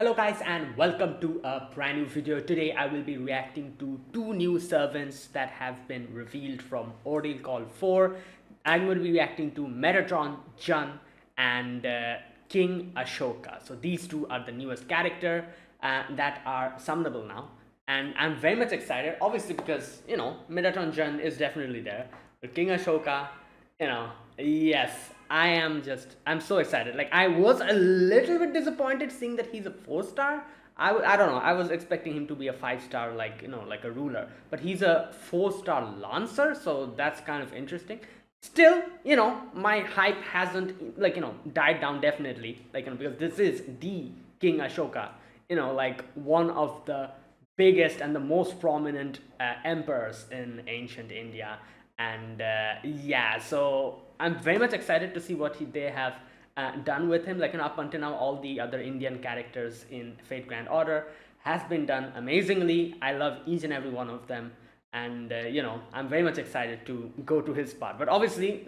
Hello guys and welcome to a brand new video. Today I will be reacting to two new servants that have been revealed from Ordeal Call 4. I'm going to be reacting to Metatron Jeanne and King Ashoka. So these two are the newest character that are summonable now. And I'm very much excited, obviously because, Metatron Jeanne is definitely there. But King Ashoka, yes, I'm so excited. Like, I was a little bit disappointed seeing that he's a 4-star. I don't know, I was expecting him to be a 5-star, like a ruler, but he's a 4-star lancer, so that's kind of interesting. Still, my hype hasn't died down, definitely, because this is the King Ashoka, like one of the biggest and the most prominent emperors in ancient India. And yeah, so I'm very much excited to see what they have done with him. Up until now, all the other Indian characters in Fate Grand Order has been done amazingly. I love each and every one of them, and I'm very much excited to go to his part. But obviously,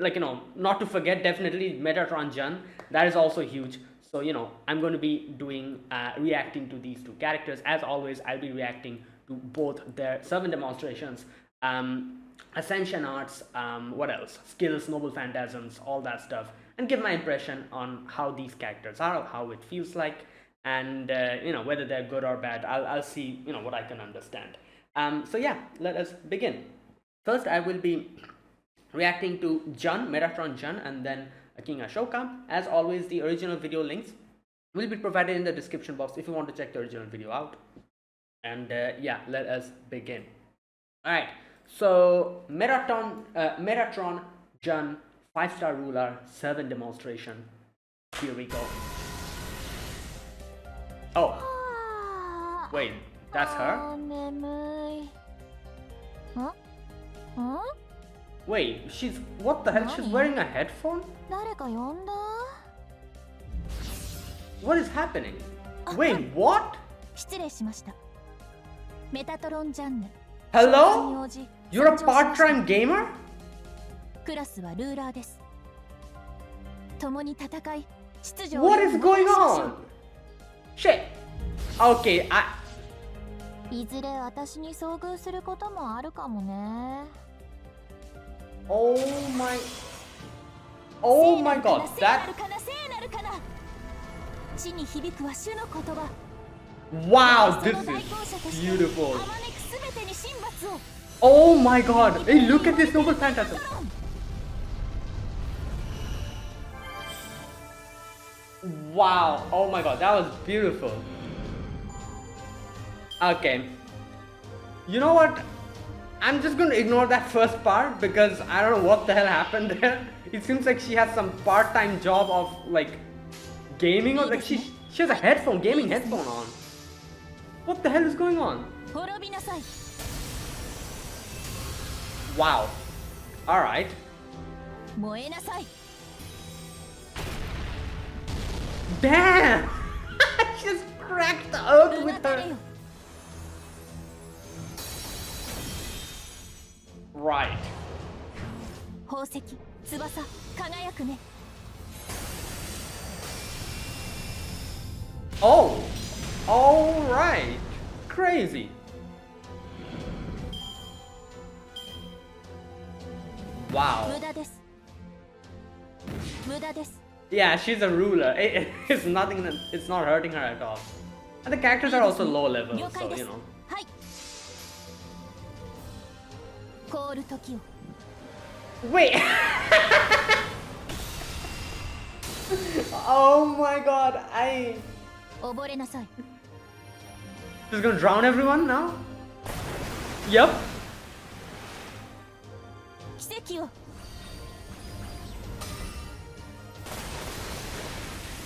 not to forget, definitely Metatron Jeanne, that is also huge. So I'm going to be doing reacting to these two characters. As always, I'll be reacting to both their servant demonstrations, Ascension arts, what else, skills, noble phantasms, all that stuff, and give my impression on how these characters are, how it feels like, and whether they're good or bad. I'll see what I can understand. So yeah, let us begin. First, I will be reacting to Jeanne, Metatron Jeanne, and then King Ashoka. As always, the original video links will be provided in the description box if you want to check the original video out. And yeah, let us begin. All right. So Metatron Jeanne, 5-star ruler, servant demonstration. Here we go. Oh, wait, that's her? Wait, what the hell? She's wearing a headphone? What is happening? Wait, what? Hello? You're a part-time gamer? What is going on? Shit. Okay, Oh my god, that... Wow, this is beautiful. Oh my god, hey, look at this noble phantasm. Wow, oh my god, that was beautiful. Okay, you know what, I'm just gonna ignore that first part because I don't know what the hell happened there. It seems like she has some part-time job of like gaming, or like she has a gaming headphone on. What the hell is going on? Wow. Alright. Damn! She just cracked the earth with her. Right. Oh! Alright. Crazy. Wow. Yeah, she's a ruler. It's nothing. It's not hurting her at all. And the characters are also low level, so Wait. Oh my god, She's gonna drown everyone now? Yep.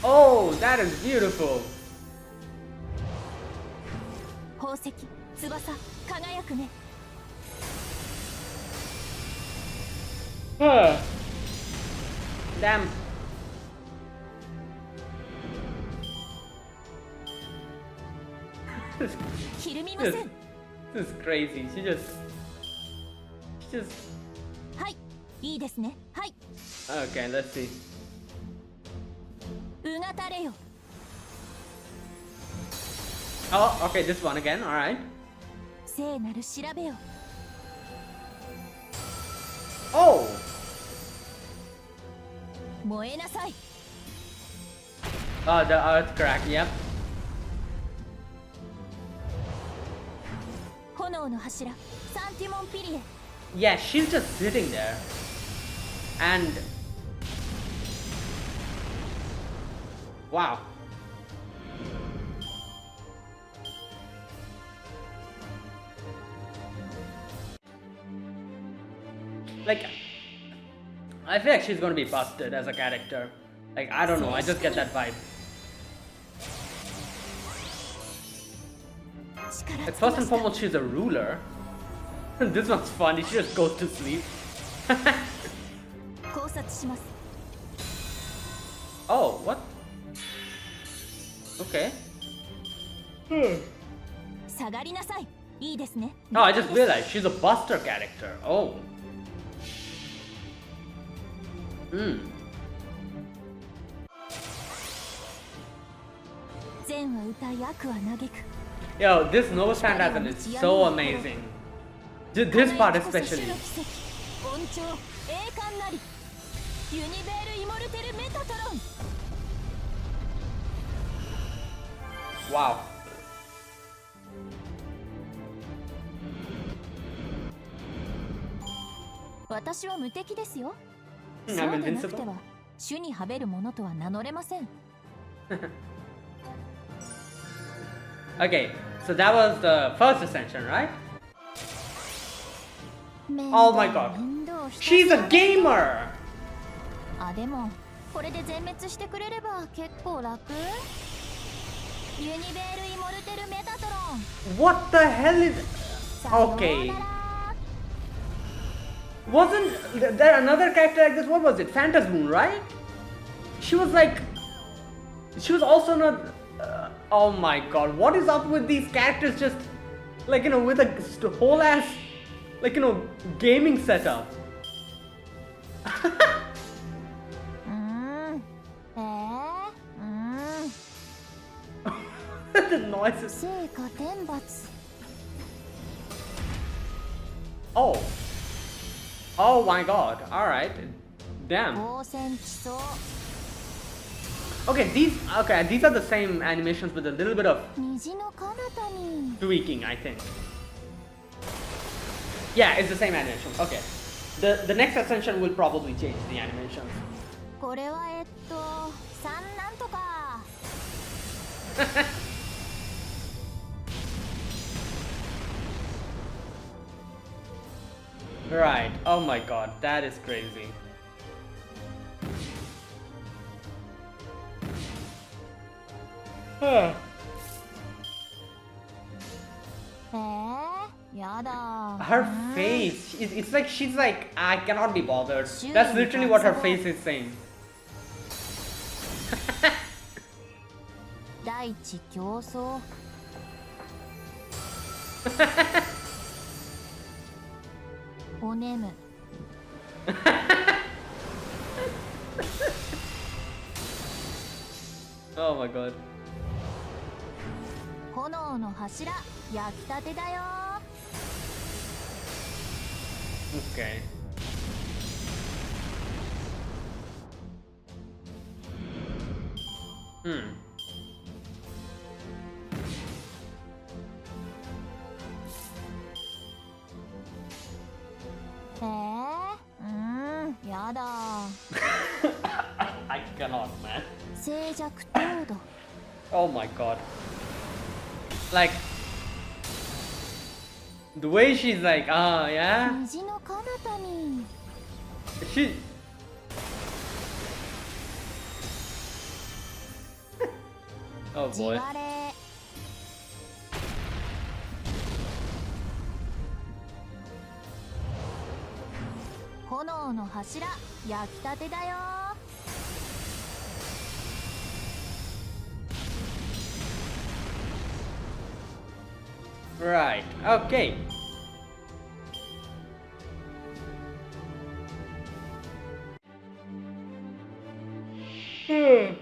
Oh, that is beautiful. Damn. This is crazy. She just Okay, let's see. Oh, okay, this one again, alright. 聖なる調べよ Oh! 燃えなさい Oh, the earth crack, yep. 炎の柱サンティモンピリエ Yeah, she's just sitting there. And... Wow. Like, I feel like she's gonna be busted as a character. Like, I don't know, I just get that vibe. Like, first and foremost, she's a ruler. This one's funny, she just goes to sleep. 考察します Oh, what? Okay. 下がりなさいいいですね Oh, I just realized she's a buster character. Oh. Hmm. 善は歌い悪は嘆く Yo, this Nova Phantasm is so amazing. This part especially. 恩寵栄冠なりユニベールイモルテルメタトロン Wow. 私は無敵ですよ I'm そうでなく invincible. ては主にはべるものとは名乗れません Okay, so that was the first Ascension, right? Oh my god. She's a gamer! あでもこれで全滅してくれれば結構楽ユニベールイモルテルメタトロン What the hell is... さような Okay. ら Wasn't there another character like this? What was it? Phantasm, right? She was like... She was also not... oh my god, what is up with these characters just... Like, you know, with a whole ass... Like, you know, gaming setup. The noises. 成果天罰 Oh. Oh my god. Alright. Damn. 光線地層 Okay, these are the same animations with a little bit of 虹の彼方に tweaking, I think. Yeah, it's the same animation. Okay. The next Ascension will probably change the animations. これは3なんとか Right. Oh my god, that is crazy. Huh. やだ Her face, it's like she's like, I cannot be bothered. That's literally what her face is saying. 大地競争おねむ Oh my god. 炎の柱焼きたてだよ Okay. Hmm. やだ I cannot, man. 静寂凍土 Oh my god. Like, the way she's like, yeah? 虹の彼方に She... Oh 地 boy. 割れ 炎の柱焼きたてだよ Right, okay. Hmm.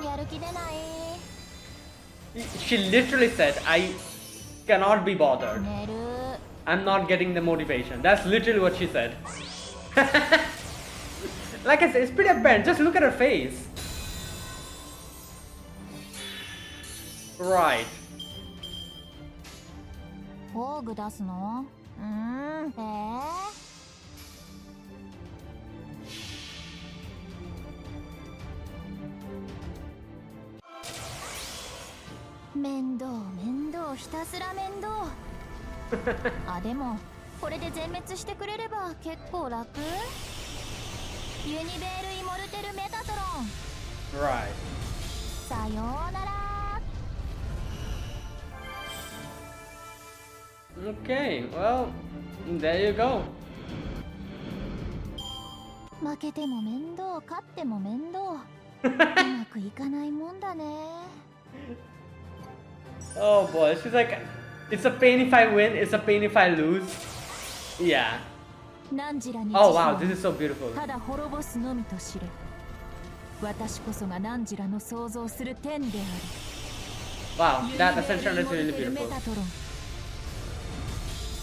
やる気出ない She literally said, I cannot be bothered. 寝る I'm not getting the motivation. That's literally what she said. Like I said, it's pretty apparent. Just look at her face. Right. 工具出すの面倒面倒ひたすら面倒あでもこれで全滅してくれれば結構楽ユニベール・イモルテル・メタトロン Right. さようなら Okay, well, there you go. 負けても面倒勝っても面倒うまくいかないもんだね Oh boy, she's like, it's a pain if I win, it's a pain if I lose. Yeah. 汝らに Oh wow, this is so beautiful. ただ滅ぼすのみと知れ私こそが汝らの想像する天であ Wow, る that Ascension is really メ beautiful. タトロン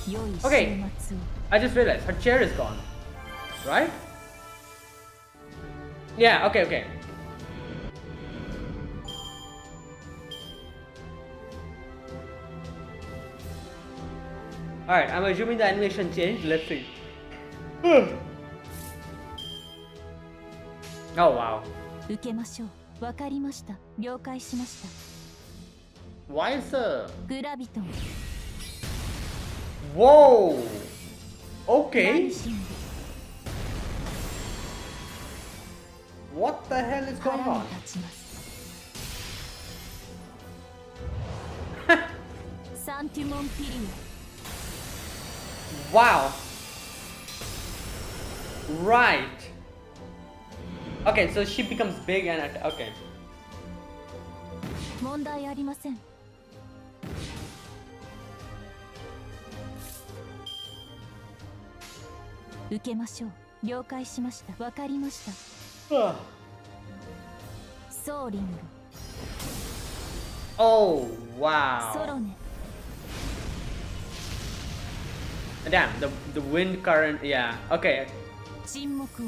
良い Okay. 週末を I just realized her chair is gone. Right? Yeah, okay, okay. Alright, I'm assuming the animation changed. Let's see. Oh wow. 受けましょうわかりました了解しました Why is the... グラビトン Whoa! 何 Okay. しんで What the hell is 腹 going に on? 立ちますサンティモンピリ Wow. Right. Okay, so she becomes big and okay. オ問題ありません受けましょう了解しましたわかりましたソーリング Oh ソ wow. ロネ Damn, the wind current, yeah. Okay. 沈黙を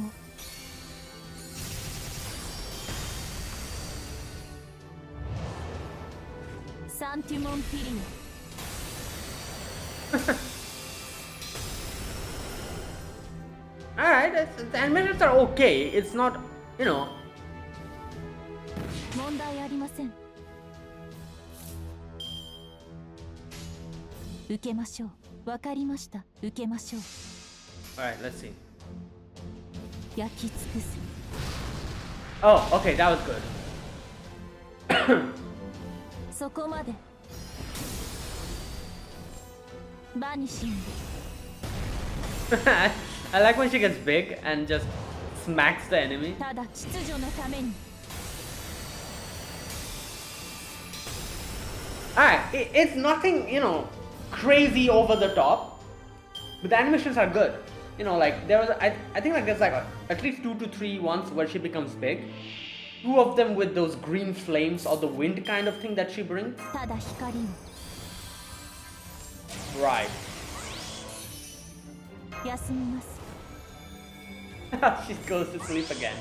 サンティモンピリ Alright, the animations are okay. It's not, you know. オ問題ありません受けましょうわかりました受けましょう Alright, let's see. 焼き尽くす Oh, okay, that was good. そこまでバニシング I like when she gets big and just smacks the enemy. ただ秩序のために Alright, it's nothing, you know, crazy over the top, but the animations are good. You know, like there was, I think like there's like at least 2 to 3 ones where she becomes big. 2 of them with those green flames or the wind kind of thing that she brings. ただ光を Right. 休みます She goes to sleep again.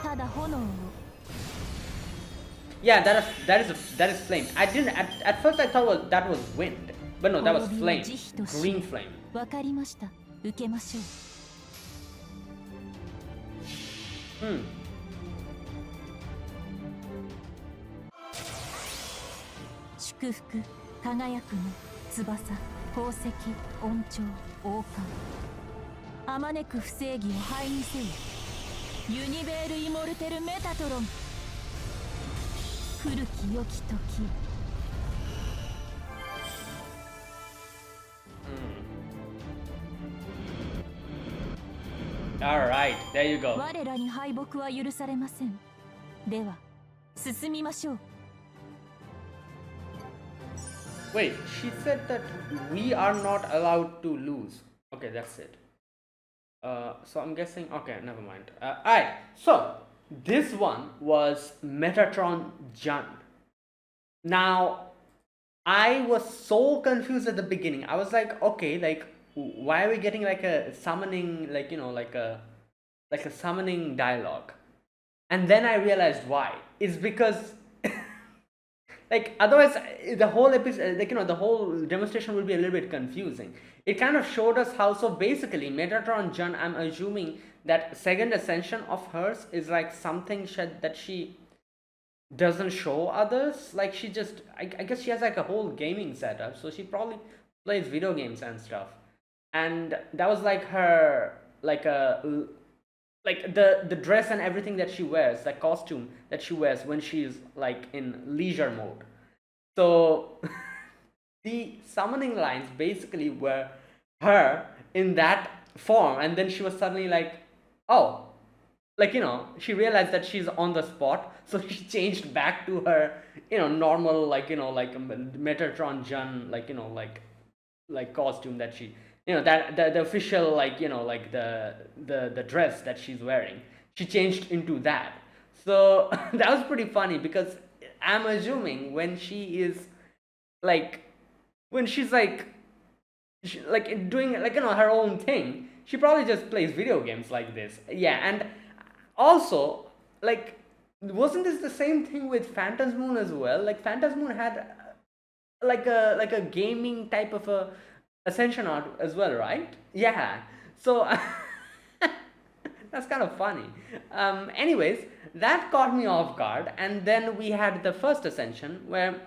ただ炎を Yeah, that is flame. I didn't at first I thought that was wind, but no, that was flame. Green flame. わかりました受けましょう Hmm. 祝福輝くの翼宝石恩寵王冠あまねく不正義を灰にせよユニベール・イモルテル・メタトロン古き良き時 Alright, there you go. 我らに敗北は許されませんでは進みましょう Wait, she said that we are not allowed to lose. Okay, that's it. So I'm guessing. Okay, never mind. Alright, so this one was Metatron Jeanne. Now, I was so confused at the beginning. I was like, okay, like why are we getting like a summoning, like like a summoning dialogue? And then I realized why. It's because like otherwise the whole episode, like the whole demonstration will be a little bit confusing. It kind of showed us how. So basically, Metatron Jeanne, I'm assuming that second ascension of hers is like something that she doesn't show others. Like she just, I guess she has like a whole gaming setup, so she probably plays video games and stuff. And that was like her, like a, like the dress and everything that she wears, the costume that she wears when she's like in leisure mode. So the summoning lines basically were her in that form, and then she was suddenly like, oh, like she realized that she's on the spot, so she changed back to her normal, like like Metatron Jeanne, like like costume that she, that the official, like like the dress that she's wearing, she changed into that. So that was pretty funny because I'm assuming when she is like, when she's like like doing like her own thing, she probably just plays video games like this. Yeah. And also, like, wasn't this the same thing with Phantasm as well? Like Phantasm had like a gaming type of a Ascension art as well, right? Yeah. So that's kind of funny. Anyways, that caught me off guard, and then we had the first Ascension where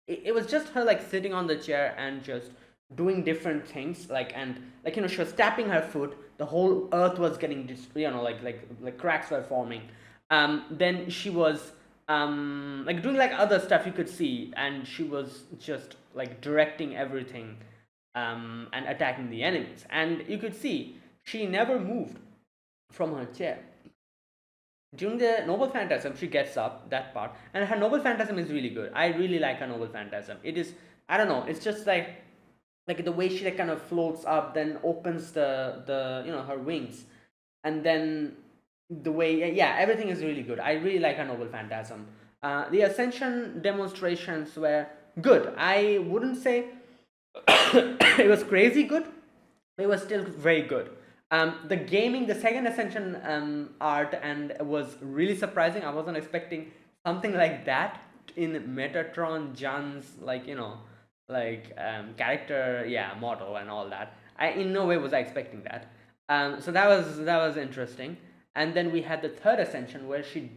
it was just her like sitting on the chair and just doing different things, like, and like she was tapping her foot, the whole earth was getting like cracks were forming. Then she was like doing like other stuff you could see, and she was just like directing everything, and attacking the enemies, and you could see she never moved from her chair. During the Noble Phantasm, she gets up, that part, and her Noble Phantasm is really good. I really like her Noble Phantasm. It is, I don't know, it's just like the way she like kind of floats up, then opens the her wings, and then the way, yeah, everything is really good. I really like her Noble Phantasm. The Ascension demonstrations were good. I wouldn't say it was crazy good, but it was still very good. The gaming, the second Ascension art, and was really surprising. I wasn't expecting something like that in Metatron Jeanne's, like like character, yeah, model and all that. I in no way was I expecting that. So that was interesting. And then we had the third Ascension where she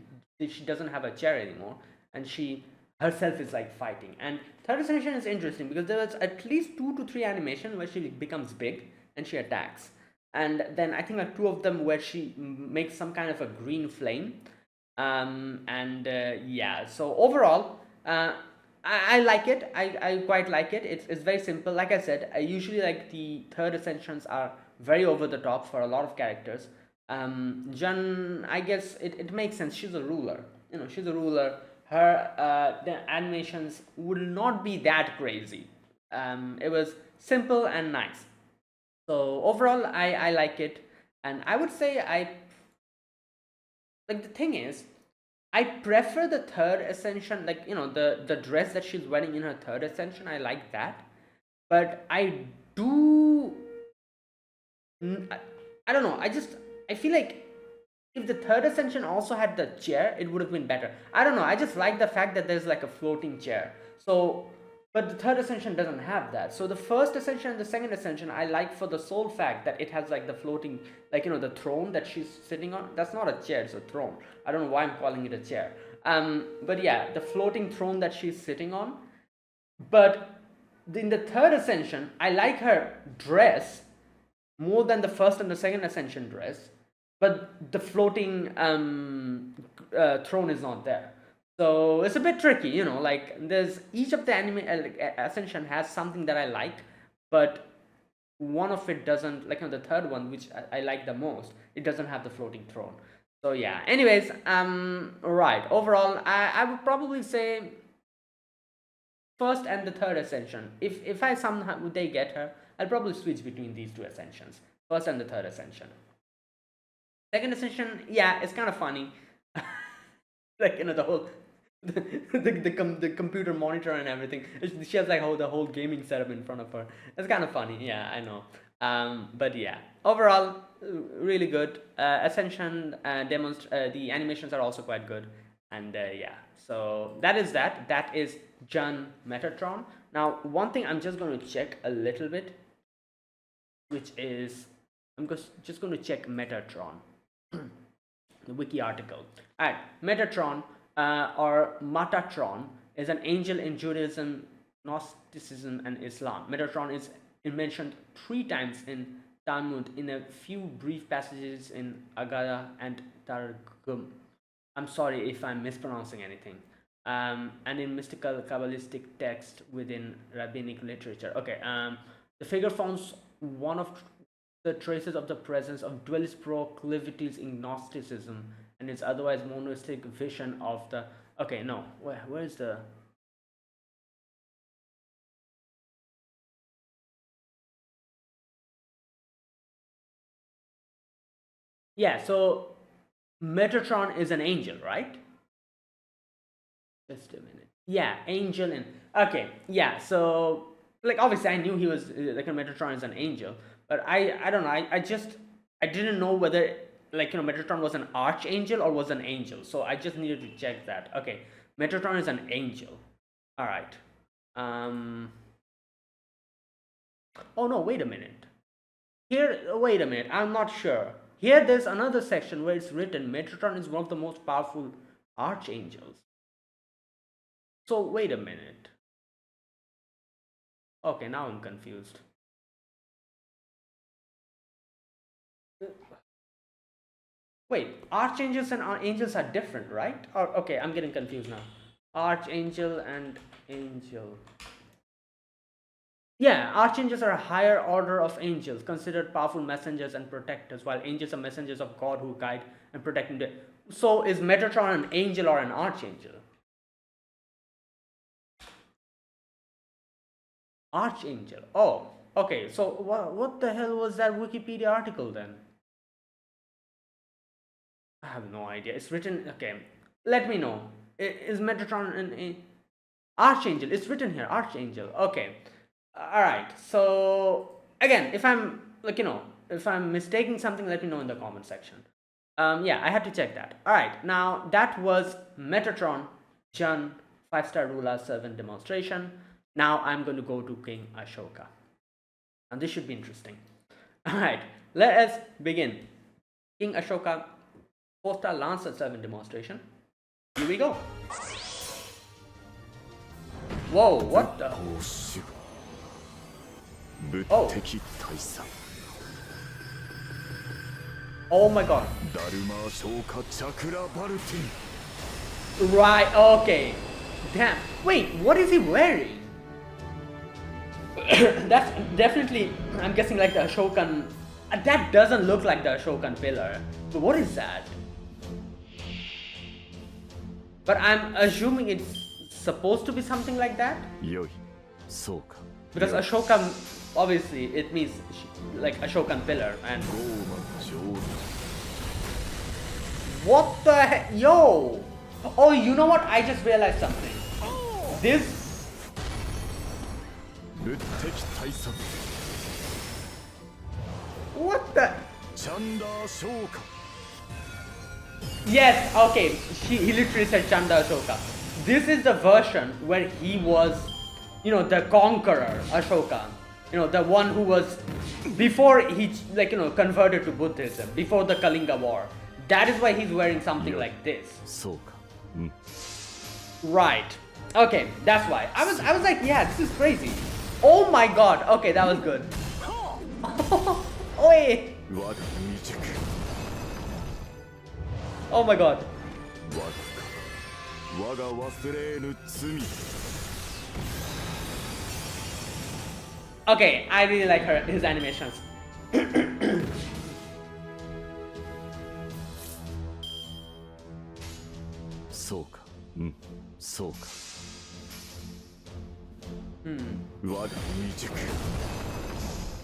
doesn't have a chair anymore, and she herself is like fighting. And third Ascension is interesting because there was at least 2 to 3 animation where she becomes big and she attacks, and then I think like 2 of them where she makes some kind of a green flame. And yeah, so overall, I like it. I quite like it. It's very simple. Like I said, I usually like the third Ascensions are very over the top for a lot of characters. Jeanne, I guess it makes sense. She's a ruler. She's a ruler. Her the animations would not be that crazy. It was simple and nice. So overall, I like it, and I would say I like, the thing is, I prefer the third Ascension, like the dress that she's wearing in her third Ascension. I like that, but I do. I, I don't know. I feel like if the third Ascension also had the chair, it would have been better. I don't know. I just like the fact that there's like a floating chair. So, but the third Ascension doesn't have that. So the first Ascension and the second Ascension, I like for the sole fact that it has like the floating, like the throne that she's sitting on. That's not a chair; it's a throne. I don't know why I'm calling it a chair. But yeah, the floating throne that she's sitting on. But in the third Ascension, I like her dress more than the first and the second Ascension dress, but the floating throne is not there. So it's a bit tricky, like there's each of the anime like, Ascension has something that I like, but one of it doesn't, like the third one, which I like the most, it doesn't have the floating throne. So yeah, anyways, right, overall I would probably say first and the third Ascension. If I somehow they get her, I'll probably switch between these 2 Ascensions, first and the third Ascension. Second Ascension, yeah, it's kind of funny. Like, the whole the computer monitor and everything. She has like the whole gaming setup in front of her. It's kind of funny. Yeah, I know. But yeah, overall, really good. Ascension the animations are also quite good. And yeah, so that is that. That is Jeanne Metatron. Now, one thing I'm just going to check a little bit, which is just going to check Metatron, the wiki article. Alright, Metatron or Metatron is an angel in Judaism, Gnosticism, and Islam. Metatron is mentioned 3 times in Talmud, in a few brief passages in Agada and Targum. I'm sorry if I'm mispronouncing anything. And in mystical Kabbalistic text within rabbinic literature. Okay, the figure forms one of the traces of the presence of dualist proclivities in Gnosticism and its otherwise monistic vision of the. Okay, no, where's the. Yeah, so Metatron is an angel, right? Just a minute. Yeah, angel and okay, yeah. So like obviously I knew he was like a Metatron is an angel, but I don't know. I didn't know whether like Metatron was an archangel or was an angel. So I just needed to check that. Okay, Metatron is an angel. All right. Oh no, wait a minute. Here, wait a minute. I'm not sure. Here, there's another section where it's written Metatron is one of the most powerful archangels. So wait a minute. Okay, now I'm confused. Wait, archangels and angels are different, right? Or okay, I'm getting confused now. Archangel and angel. Yeah, archangels are a higher order of angels, considered powerful messengers and protectors, while angels are messengers of God who guide and protect him. So is Metatron an angel or an archangel? Archangel. Oh, okay. So what the hell was that Wikipedia article then? I have no idea. It's written. Okay, let me know. Is Metatron an archangel? It's written here, archangel. Okay. All right. So again, if I'm if I'm mistaking something, let me know in the comment section. Yeah, I had to check that. All right. Now that was Metatron Jeanne 5-star ruler servant demonstration. Now I'm going to go to King Ashoka. And this should be interesting. Alright, let us begin. King Ashoka 4-star Lancer servant demonstration. Here we go. Whoa, what the? Oh. Oh my god. Right, okay. Damn. Wait, what is he wearing? That's definitely, I'm guessing, like the Ashokan. That doesn't look like the Ashokan pillar. But what is that? But I'm assuming it's supposed to be something like that? Because Ashoka, obviously, it means like Ashokan pillar. And what the heck? Yo! Oh, you know what? I just realized something. This. What the? Yes, okay. He literally said Chanda Ashoka. This is the version where he was, the conqueror Ashoka. The one who was before he converted to Buddhism, before the Kalinga War. That is why he's wearing something like this. Right. Okay, that's why. I was like, yeah, this is crazy. Oh my god. Okay, that was good. Oi. Oh my god. Okay, I really like his animations.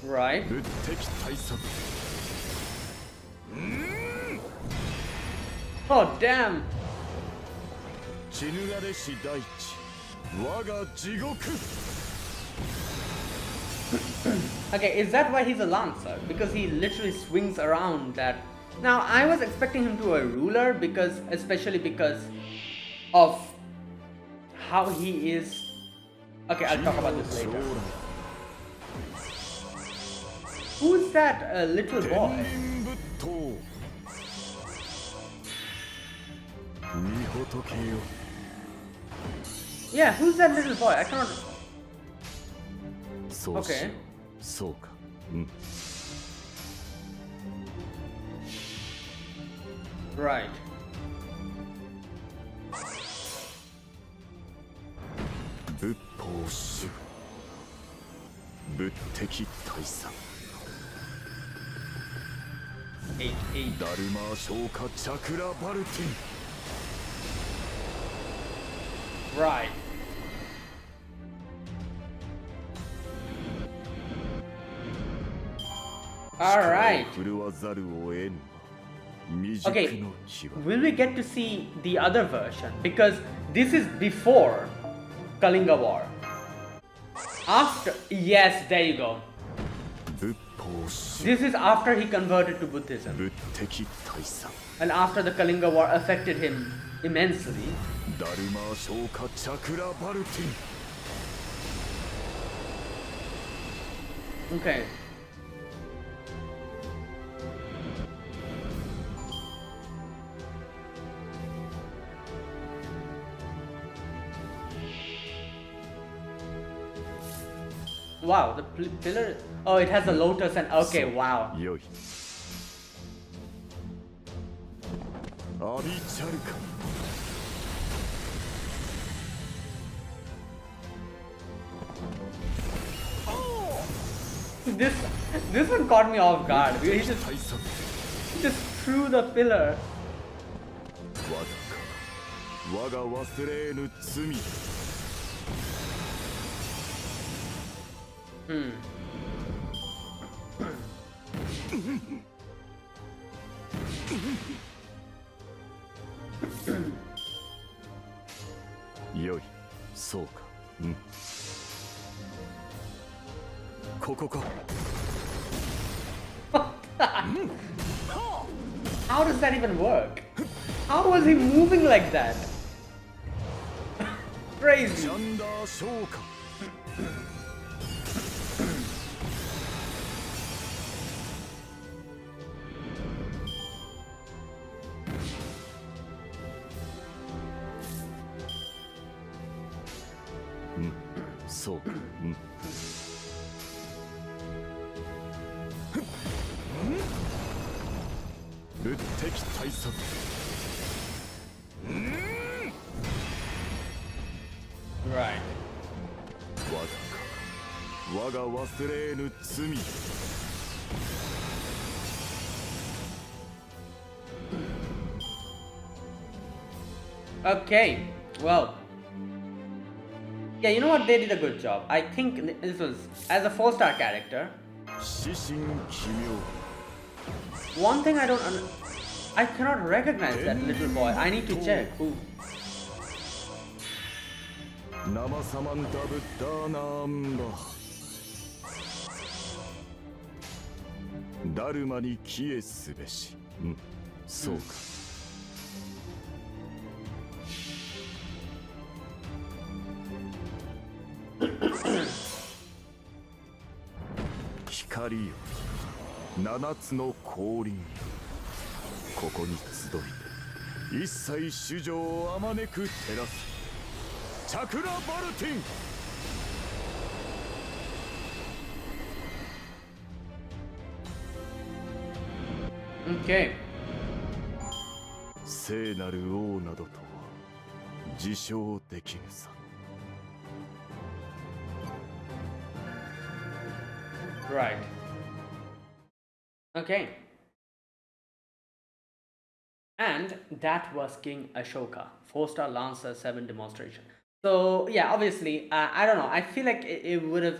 Right. Oh damn. Okay, is that why he's a lancer? Because he literally swings around that. Now I was expecting him to a ruler because, especially because of how he is. Okay, I'll talk about this later. Who's that little boy? Yeah, who's that little boy? I cannot. Okay. Right. Eight. Right. Alright. Okay, will we get to see the other version? Because this is before Kalinga War. After, yes, there you go. This is after he converted to Buddhism. And after the Kalinga War affected him immensely. Okay. Wow, the pillar. Oh, it has a lotus and okay, wow. This one caught me off guard. He just threw the pillar. How does that even work? How was he moving like that? Crazy. Right. Okay, well, yeah, you know what, they did a good job. I think this was, as a 4-star character, one thing I cannot recognize that little boy. I need to check who. Okay. Right. Okay. And that was King Ashoka, 4-star Lancer 7 demonstration. So yeah, obviously, I don't know. I feel like it would have,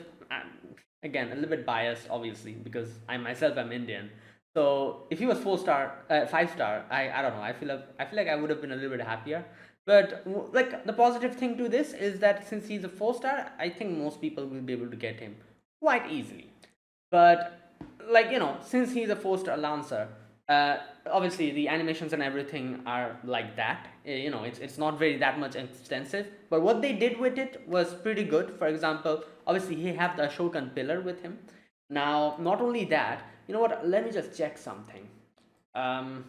again, a little bit biased, obviously, because I myself am Indian. So if he was 4 star, 5 star, I don't know. I feel like I would have been a little bit happier. But like the positive thing to this is that since he's a 4 star, I think most people will be able to get him quite easily. But like since he's a 4 star lancer, obviously the animations and everything are like that. It's not very that much extensive. But what they did with it was pretty good. For example, obviously he have the Ashokan pillar with him. Now, not only that, you know what? Let me just check something. Um,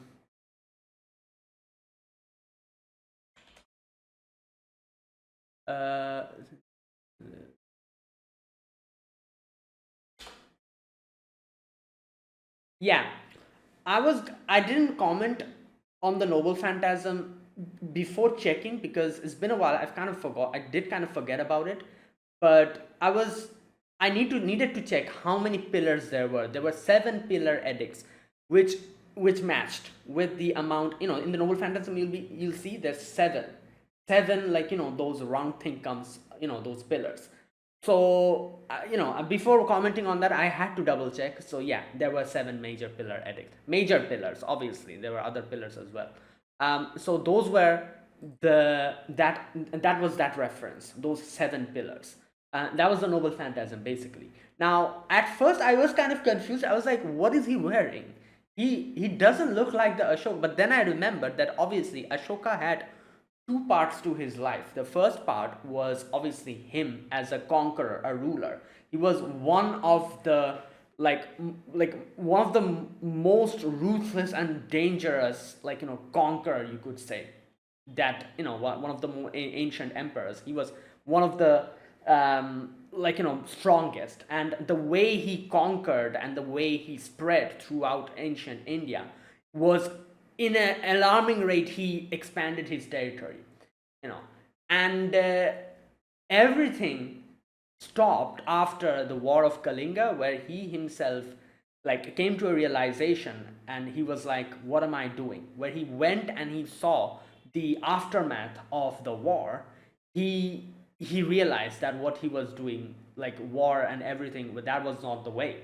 uh, yeah, I didn't comment on the Noble Phantasm before checking because it's been a while. I did kind of forget about it, but needed to check how many pillars there were. There were 7 pillar edicts, which matched with the amount. In the Noble Phantasm, you'll see there's seven, like those round thing comes, those pillars. So before commenting on that, I had to double check. So yeah, there were 7 major pillars. Obviously there were other pillars as well. So those were that was that reference, those 7 pillars. That was the Noble Phantasm basically. Now at first I was kind of confused. I was like, what is he wearing? He doesn't look like the Ashoka. But then I remembered that obviously Ashoka had 2 parts to his life. The first part was obviously him as a conqueror, a ruler. He was one of the one of the most ruthless and dangerous, conqueror, you could say, that one of the more ancient emperors. He was one of the strongest, and the way he conquered and the way he spread throughout ancient India was in an alarming rate. He expanded his territory, and everything stopped after the War of Kalinga, where he himself came to a realization, and he was like, what am I doing? Where he went and he saw the aftermath of the war, he realized that what he was doing, like war and everything, but that was not the way.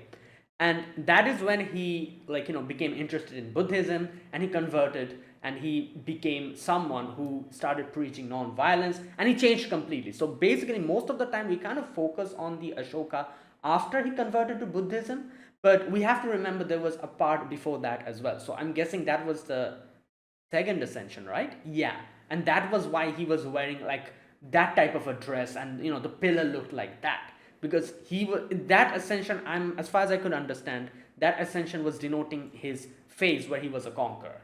And that is when he became interested in Buddhism, and he converted, and he became someone who started preaching non-violence, and he changed completely. So basically most of the time we kind of focus on the Ashoka after he converted to Buddhism, but we have to remember there was a part before that as well. So I'm guessing that was the second Ascension, right? Yeah. And that was why he was wearing that type of a dress, and the pillar looked like that, because he was that Ascension. I'm As far as I could understand, that Ascension was denoting his phase where he was a conqueror.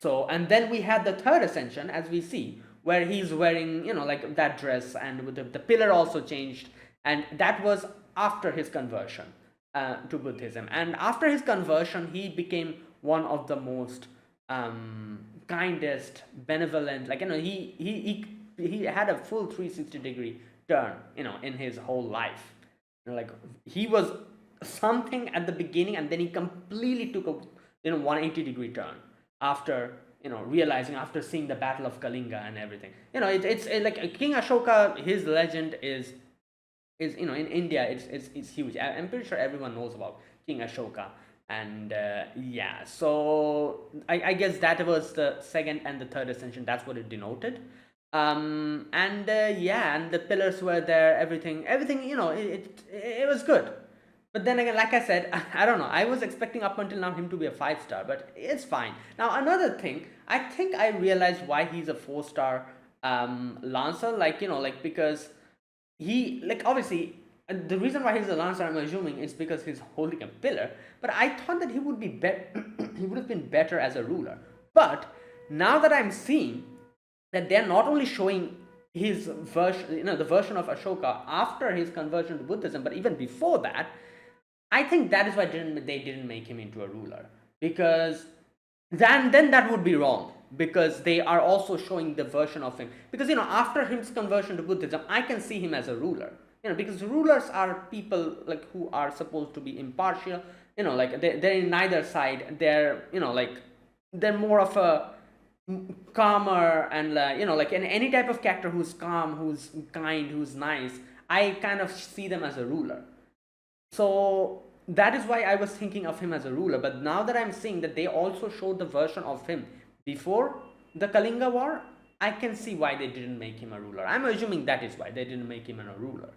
So, and then we had the third Ascension, as we see, where he's wearing that dress, and with the pillar also changed, and that was after his conversion to Buddhism. And after his conversion, he became one of the most kindest, benevolent. He had a full 360-degree turn, in his whole life. He was something at the beginning, and then he completely took a 180-degree turn after realizing, after seeing the Battle of Kalinga and everything. It's like King Ashoka. His legend is in India. It's huge. I'm pretty sure everyone knows about King Ashoka. And yeah, so I guess that was the second and the third Ascension. That's what it denoted. And yeah, and the pillars were there, everything, it was good. But then again, like I said, I don't know, I was expecting up until now him to be a 5 star, but it's fine. Now another thing, I think I realized why he's a 4 star lancer, because he, obviously, the reason why he's a lancer, I'm assuming, is because he's holding a pillar. But I thought that he would be he would have been better as a ruler. But now that I'm seeing that they're not only showing his version, the version of Ashoka after his conversion to Buddhism, but even before that, I think that is why they didn't make him into a ruler, because then that would be wrong, because they are also showing the version of him, because after his conversion to Buddhism, I can see him as a ruler, because rulers are people who are supposed to be impartial, they're in neither side. They're they're more of a calmer, and any type of character who's calm, who's kind, who's nice. I kind of see them as a ruler. So that is why I was thinking of him as a ruler. But now that I'm seeing that they also showed the version of him before the Kalinga War, I can see why they didn't make him a ruler. I'm assuming that is why they didn't make him a ruler,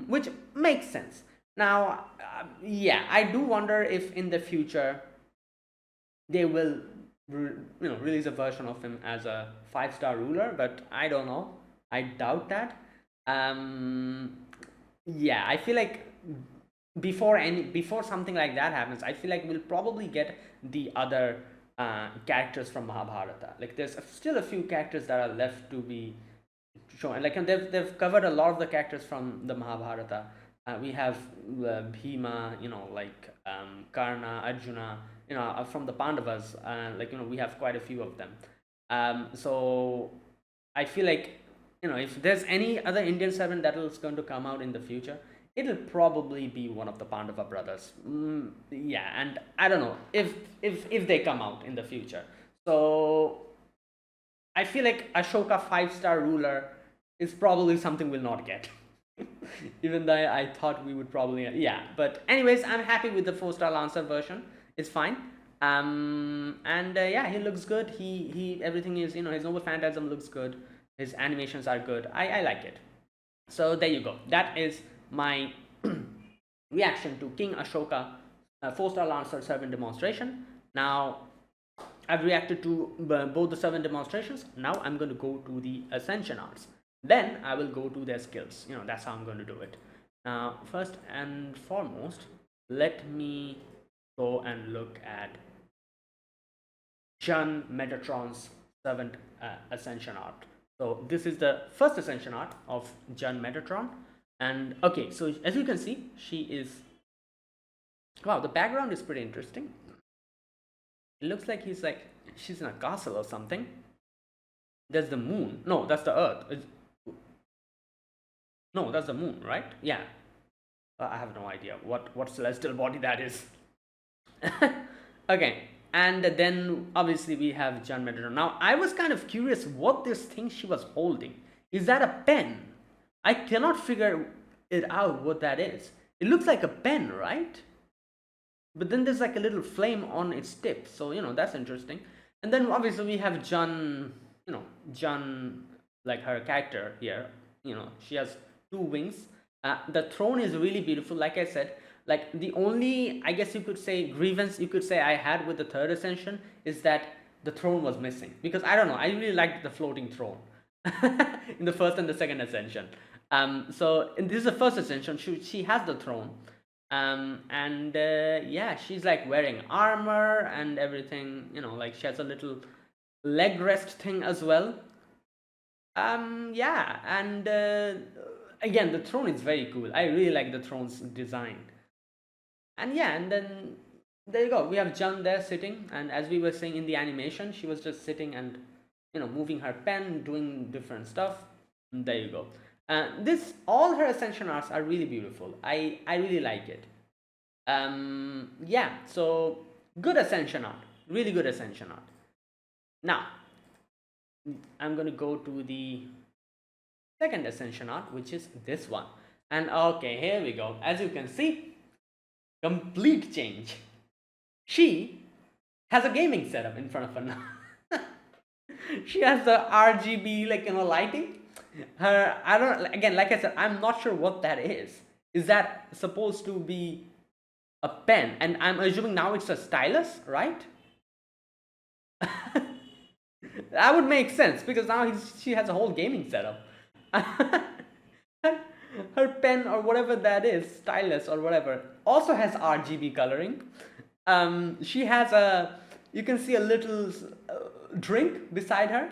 which makes sense. Now, yeah, I do wonder if in the future they will, release a version of him as a 5-star ruler, but I don't know. I doubt that. Yeah, I feel like before something like that happens, I feel like we'll probably get the other characters from Mahabharata. Like there's still a few characters that are left to be shown. Like they've covered a lot of the characters from the Mahabharata. We have Bhima, Karna, Arjuna, from the Pandavas. We have quite a few of them. So I feel like, if there's any other Indian servant that is going to come out in the future, it'll probably be one of the Pandava brothers. Yeah, and I don't know if they come out in the future. So I feel like Ashoka 5-star ruler is probably something we'll not get. Even though I thought we would probably, yeah. But anyways, I'm happy with the 4-star Lancer version. It's fine. Yeah, he looks good. He everything is, his Noble Phantasm looks good. His animations are good. I like it. So there you go. That is my reaction to King Ashoka 4-star Lancer servant demonstration. Now I've reacted to both the servant demonstrations. Now I'm going to go to the Ascension arts. Then I will go to their skills. That's how I'm going to do it. Now, first and foremost, let me go and look at Jeanne Metatron's servant Ascension art. So this is the first Ascension art of Jeanne Metatron. And okay, so as you can see, she is, wow, the background is pretty interesting. It looks like she's in a castle or something. There's the moon. No, that's the earth. No, that's the moon, right? Yeah. I have no idea what celestial body that is. Okay, and then obviously we have Jeanne Metatron. Now I was kind of curious what this thing she was holding. Is that a pen? I cannot figure it out what that is. It looks like a pen, right? But then there's like a little flame on its tip, so that's interesting. And then obviously we have Jeanne, Jeanne, like her character here. She has 2 wings. The throne is really beautiful. Like I said, like the only, I guess you could say, grievance you could say I had with the 3rd Ascension is that the throne was missing, because I don't know, I really liked the floating throne in the 1st and the 2nd Ascension. So this is the 1st Ascension. She has the throne. Yeah, she's like wearing armor and everything, like she has a little leg rest thing as well. Yeah, and again, the throne is very cool. I really like the throne's design. And yeah, and then there you go. We have Jeanne there sitting, and as we were saying in the animation, she was just sitting and moving her pen, doing different stuff. And there you go. All her Ascension arts are really beautiful. I really like it. Yeah, so good Ascension art, really good Ascension art. Now I'm going to go to the 2nd Ascension art, which is this one. And okay, here we go. As you can see, complete change. She has a gaming setup in front of her now. She has the RGB lighting. I don't, again, like I said, I'm not sure what that is. Is that supposed to be a pen? And I'm assuming now it's a stylus, right? That would make sense, because now she has a whole gaming setup. Her pen or whatever that is, stylus or whatever, also has RGB coloring. She has you can see a little drink beside her.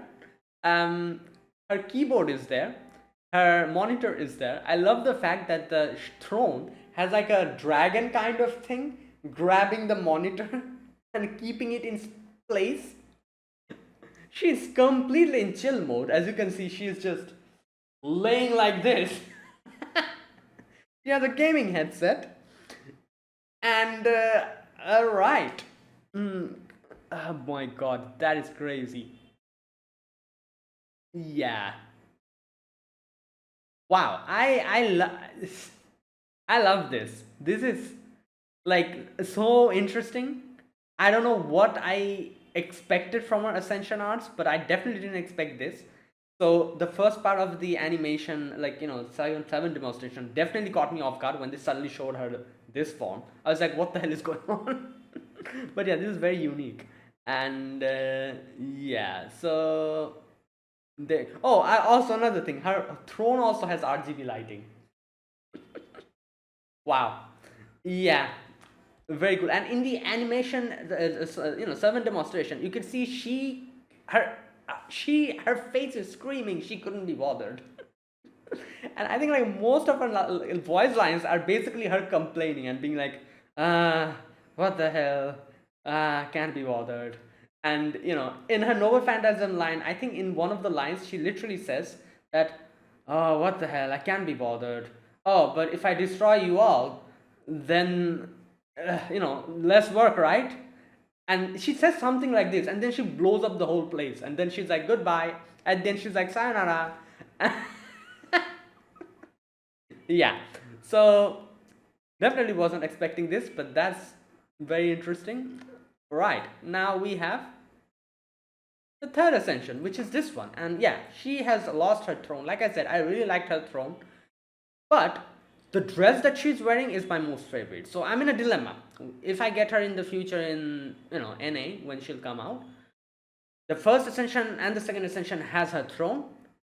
Her keyboard is there. Her monitor is there. I love the fact that the throne has like a dragon kind of thing grabbing the monitor and keeping it in place. She's completely in chill mode. As you can see, she's just laying like this. She has a gaming headset. And, alright. Oh my god, that is crazy. Yeah. Wow, I love this. This is Like, so interesting. I don't know what I expected from her Ascension arts, but I definitely didn't expect this. So the first part of the animation, like, you know, seven demonstration, definitely caught me off guard when they suddenly showed her this form. I was like, what the hell is going on? But yeah, this is very unique. And yeah, so they. Oh, also another thing, her throne also has RGB lighting. Wow. Yeah, very cool. And in the animation, you know, servant demonstration, you can see her face is screaming. She couldn't be bothered. And I think like most of her voice lines are basically her complaining and being like, what the hell, can't be bothered. And you know, in her Noble Phantasm line, I think in one of the lines she literally says that, oh, what the hell, I can't be bothered. Oh, but if I destroy you all, then you know, less work, right? And she says something like this, and then she blows up the whole place, and then she's like goodbye, and then she's like sayonara. Yeah, so definitely wasn't expecting this, but that's very interesting. Right, now we have the third Ascension, which is this one. And yeah, she has lost her throne. Like I said, I really liked her throne, but the dress that she's wearing is my most favorite. So I'm in a dilemma. If I get her in the future in, you know, NA when she'll come out, the first Ascension and the second Ascension has her throne.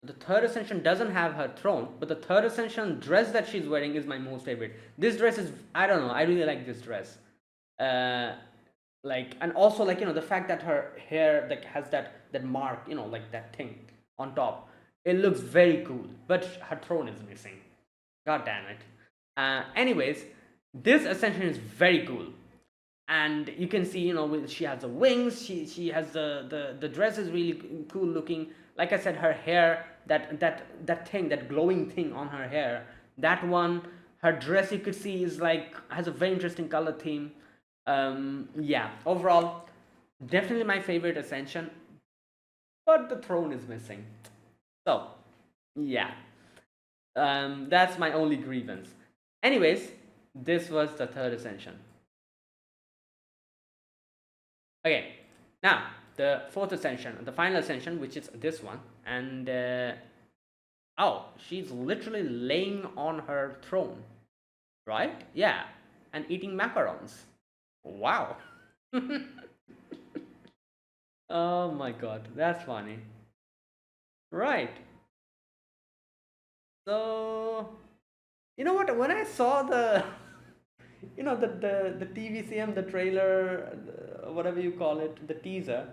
The third Ascension doesn't have her throne, but the third Ascension dress that she's wearing is my most favorite. This dress is, I don't know, I really like this dress. Like, and also like, you know, the fact that her hair like has that mark, you know, like that thing on top. It looks very cool, but her throne is missing. God damn it. Anyways, this Ascension is very cool. And you can see, you know, she has the wings, she has the dress is really cool looking. Like I said, her hair, that thing, that glowing thing on her hair, that one, her dress you could see is like, has a very interesting color theme. Yeah, overall, definitely my favorite Ascension, but the throne is missing. So, yeah, that's my only grievance. Anyways, this was the third Ascension. Okay, now the fourth Ascension, the final Ascension, which is this one. And oh, she's literally laying on her throne, right? Yeah, and eating macarons. Wow. Oh my god, that's funny. Right. So, you know what? When I saw the, you know, the TVCM, the trailer, whatever you call it, the teaser,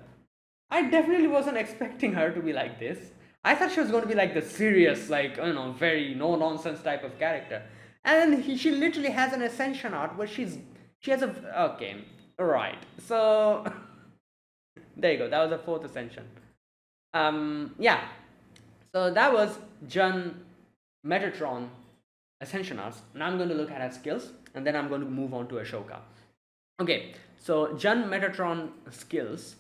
I definitely wasn't expecting her to be like this. I thought she was going to be like the serious, like, you know, very no nonsense type of character. And she literally has an Ascension art where she has a, okay, right. So there you go. That was the fourth Ascension. Yeah. So that was Jeanne Metatron Ascension arts. Now I'm going to look at her skills, and then I'm going to move on to Ashoka. Okay, so Jeanne Metatron skills.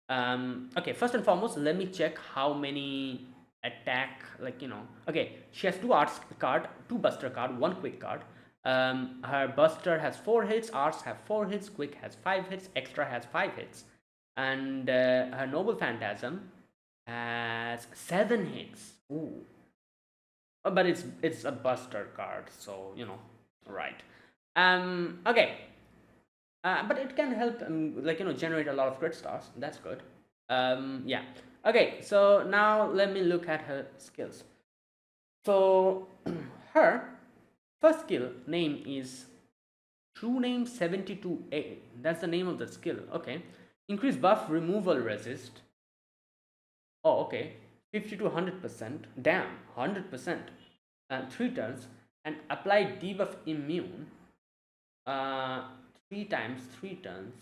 Okay, first and foremost, let me check how many attack, like, you know. Okay, she has two arts card, two buster card, one quick card. Her buster has 4 hits, arts have 4 hits, quick has 5 hits, extra has 5 hits. And her Noble Phantasm has 7 hits. Ooh. But it's a buster card, so you know, right. Okay. But it can help, like, you know, generate a lot of crit stars. That's good. Yeah. Okay, so now let me look at her skills. So her first skill name is True Name 72A. That's the name of the skill. Okay. Increase buff removal resist. Oh, okay. 50 to 100%. Damn, 100%. 3 turns. And apply debuff immune. 3 times 3 turns.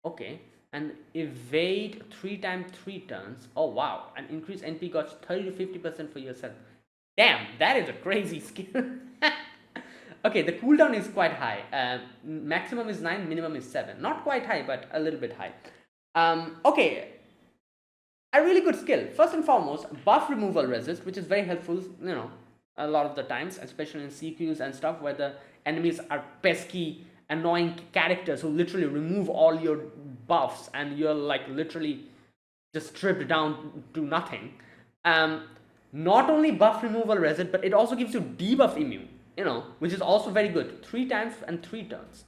Okay. And evade 3 times 3 turns. Oh wow. And increase NP cost 30 to 50% for yourself. Damn, that is a crazy skill. Okay, the cooldown is quite high. Maximum is 9, minimum is 7. Not quite high, but a little bit high. Okay. A really good skill. First and foremost, buff removal resist, which is very helpful, you know, a lot of the times, especially in CQs and stuff where the enemies are pesky annoying characters who literally remove all your buffs and you're like literally just stripped down to nothing. Not only buff removal reset, but it also gives you debuff immune, which is also very good. 3 times and 3 turns.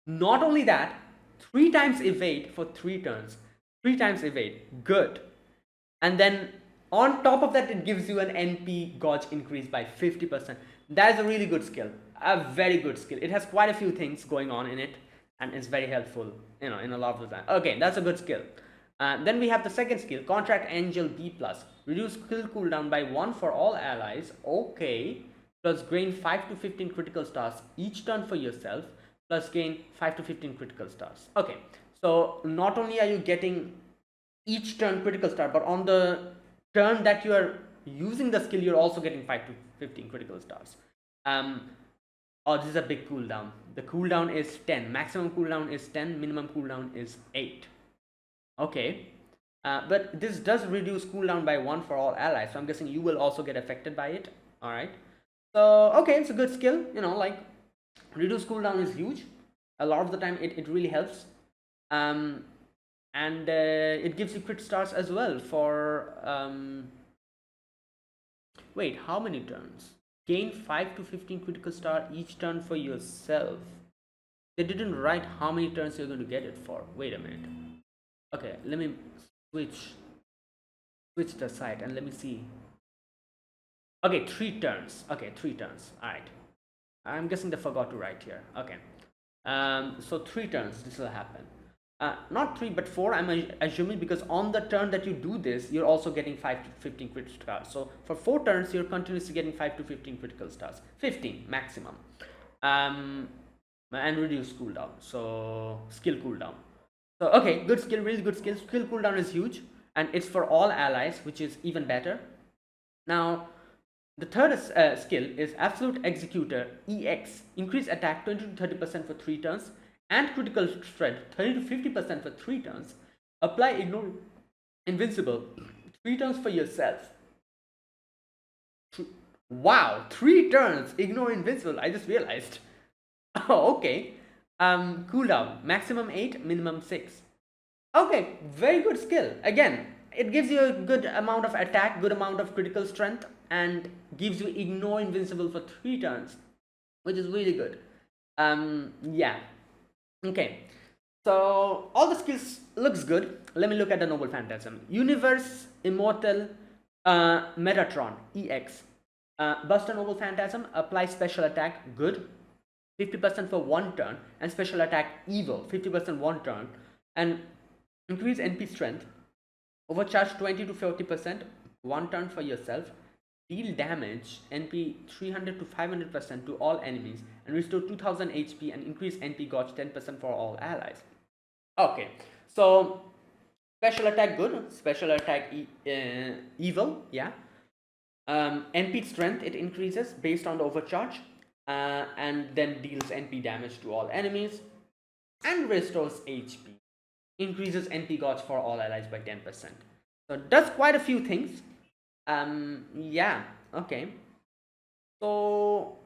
Not only that, 3 times evade for 3 turns. 3 times evade, good. And then on top of that, it gives you an NP gauge increase by 50%. That is a really good skill, a very good skill. It has quite a few things going on in it, and it's very helpful, in a lot of the time. Okay, that's a good skill. Then we have the second skill, Contract Angel B+. Reduce skill cooldown by 1 for all allies. Okay. Plus gain 5 to 15 critical stars each turn for yourself. Plus gain 5 to 15 critical stars. Okay. So not only are you getting each turn critical star, but on the turn that you are using the skill, you're also getting 5 to 15 critical stars. Oh, this is a big cooldown. The cooldown is 10. Maximum cooldown is 10. Minimum cooldown is 8. Okay. But this does reduce cooldown by 1 for all allies. So I'm guessing you will also get affected by it. Alright. So, okay, it's a good skill. Like, reduce cooldown is huge. A lot of the time, it really helps. And it gives you crit stars as well for... wait, how many turns? Gain 5 to 15 critical star each turn for yourself. They didn't write how many turns you're going to get it for. Wait a minute. Okay, let me switch the site and let me see. Okay, 3 turns. Okay, 3 turns. Alright. I'm guessing they forgot to write here. Okay. So 3 turns this will happen. Not 3 but 4, I'm assuming, because on the turn that you do this, you're also getting 5 to 15 critical stars. So for 4 turns, you're continuously getting 5 to 15 critical stars. 15 maximum. And reduce cooldown. So skill cooldown. So okay, good skill, really good skill. Skill cooldown is huge, and it's for all allies, which is even better. Now, the third skill is Absolute Executor EX. Increase attack 20 to 30% for 3 turns, and critical strength 30 to 50% for 3 turns. Apply Ignore Invincible 3 turns for yourself. Wow, 3 turns Ignore Invincible. I just realized. Oh, okay. Cooldown maximum 8, minimum 6. Okay, very good skill. Again, it gives you a good amount of attack, good amount of critical strength, and gives you Ignore Invincible for 3 turns, which is really good. Yeah. Okay, so all the skills looks good. Let me look at the Noble Phantasm. Universe Immortal Metatron EX. Buster Noble Phantasm, apply special attack, good. 50% for 1 turn, and special attack evil, 50% 1 turn, and increase NP strength. Overcharge 20 to 40%, 1 turn for yourself. Deal damage NP 300 to 500% to all enemies, and restore 2000 HP and increase NP gauge 10% for all allies. Okay, so special attack good, special attack evil, yeah. NP strength, it increases based on the overcharge. And then deals NP damage to all enemies, and restores HP. Increases NP gauge for all allies by 10%. So it does quite a few things. Yeah, okay. So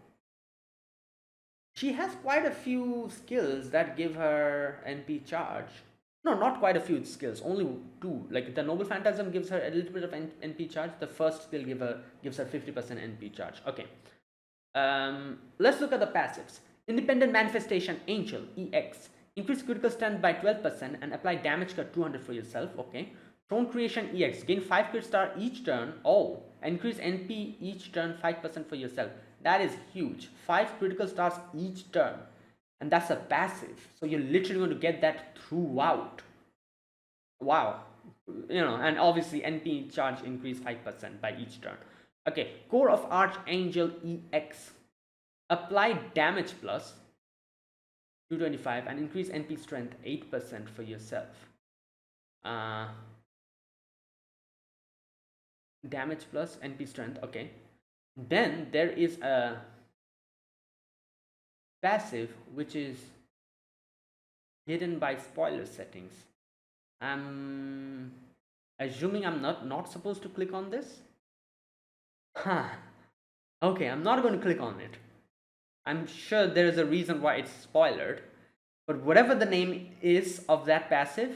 she has quite a few skills that give her NP charge. No, not quite a few skills, only 2. Like the Noble Phantasm gives her a little bit of NP charge. The first skill gives her 50% NP charge. Okay. Let's look at the passives. Independent Manifestation Angel EX. Increase critical strength by 12% and apply damage cut 200 for yourself. Okay. Throne Creation EX. Gain 5 crit star each turn. Oh, increase NP each turn 5% for yourself. That is huge. 5 critical stars each turn, and that's a passive. So you're literally going to get that throughout. Wow. And obviously NP charge increase 5% by each turn. Okay, Core of Archangel EX. Apply damage plus 225 and increase NP strength 8% for yourself. Damage plus NP strength, okay. Then there is a passive which is hidden by spoiler settings. I'm assuming I'm not supposed to click on this. Huh. Okay, I'm not going to click on it. I'm sure there is a reason why it's spoilered, but whatever the name is of that passive,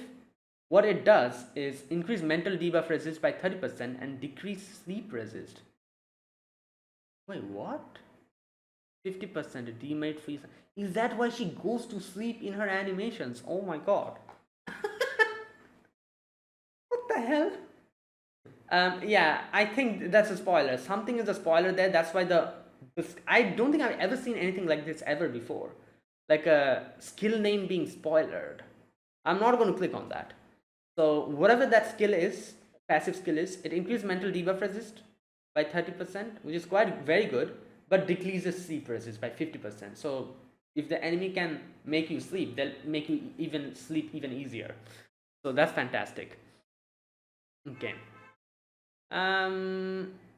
what it does is increase mental debuff resist by 30% and decrease sleep resist. Wait, what? 50% teammate freeze. Is that why she goes to sleep in her animations? Oh my god. What the hell? Yeah, I think that's a spoiler. Something is a spoiler there. That's why I don't think I've ever seen anything like this ever before. Like a skill name being spoilered. I'm not going to click on that. So whatever that skill is, passive skill is, it increases mental debuff resist by 30%, which is quite very good, but decreases sleep resist by 50%. So if the enemy can make you sleep, they'll make you even sleep even easier. So that's fantastic. Okay.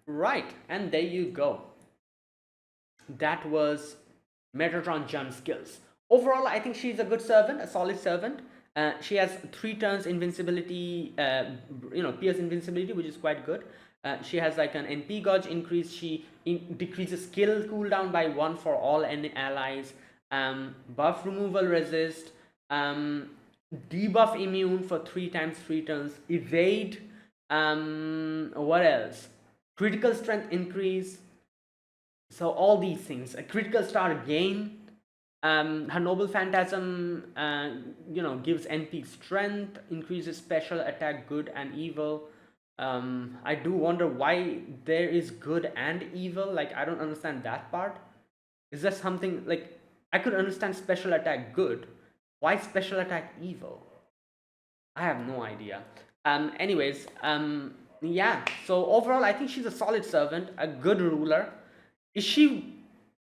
Right, and there you go. That was Metatron Jeanne skills. Overall, I think she's a good servant, a solid servant. She has 3 turns invincibility, pierce invincibility, which is quite good. She has like an NP gauge increase. She decreases skill cooldown by 1 for all allies. Buff removal resist. Debuff immune for 3 times 3 turns. Evade. What else? Critical strength increase. So all these things. A critical star gain. Her noble phantasm gives NP strength, increases special attack good and evil. I do wonder why there is good and evil. Like, I don't understand that part. Is there something like, I could understand special attack good, why special attack evil? I have no idea. Anyways, yeah, so overall I think she's a solid servant, a good ruler. Is she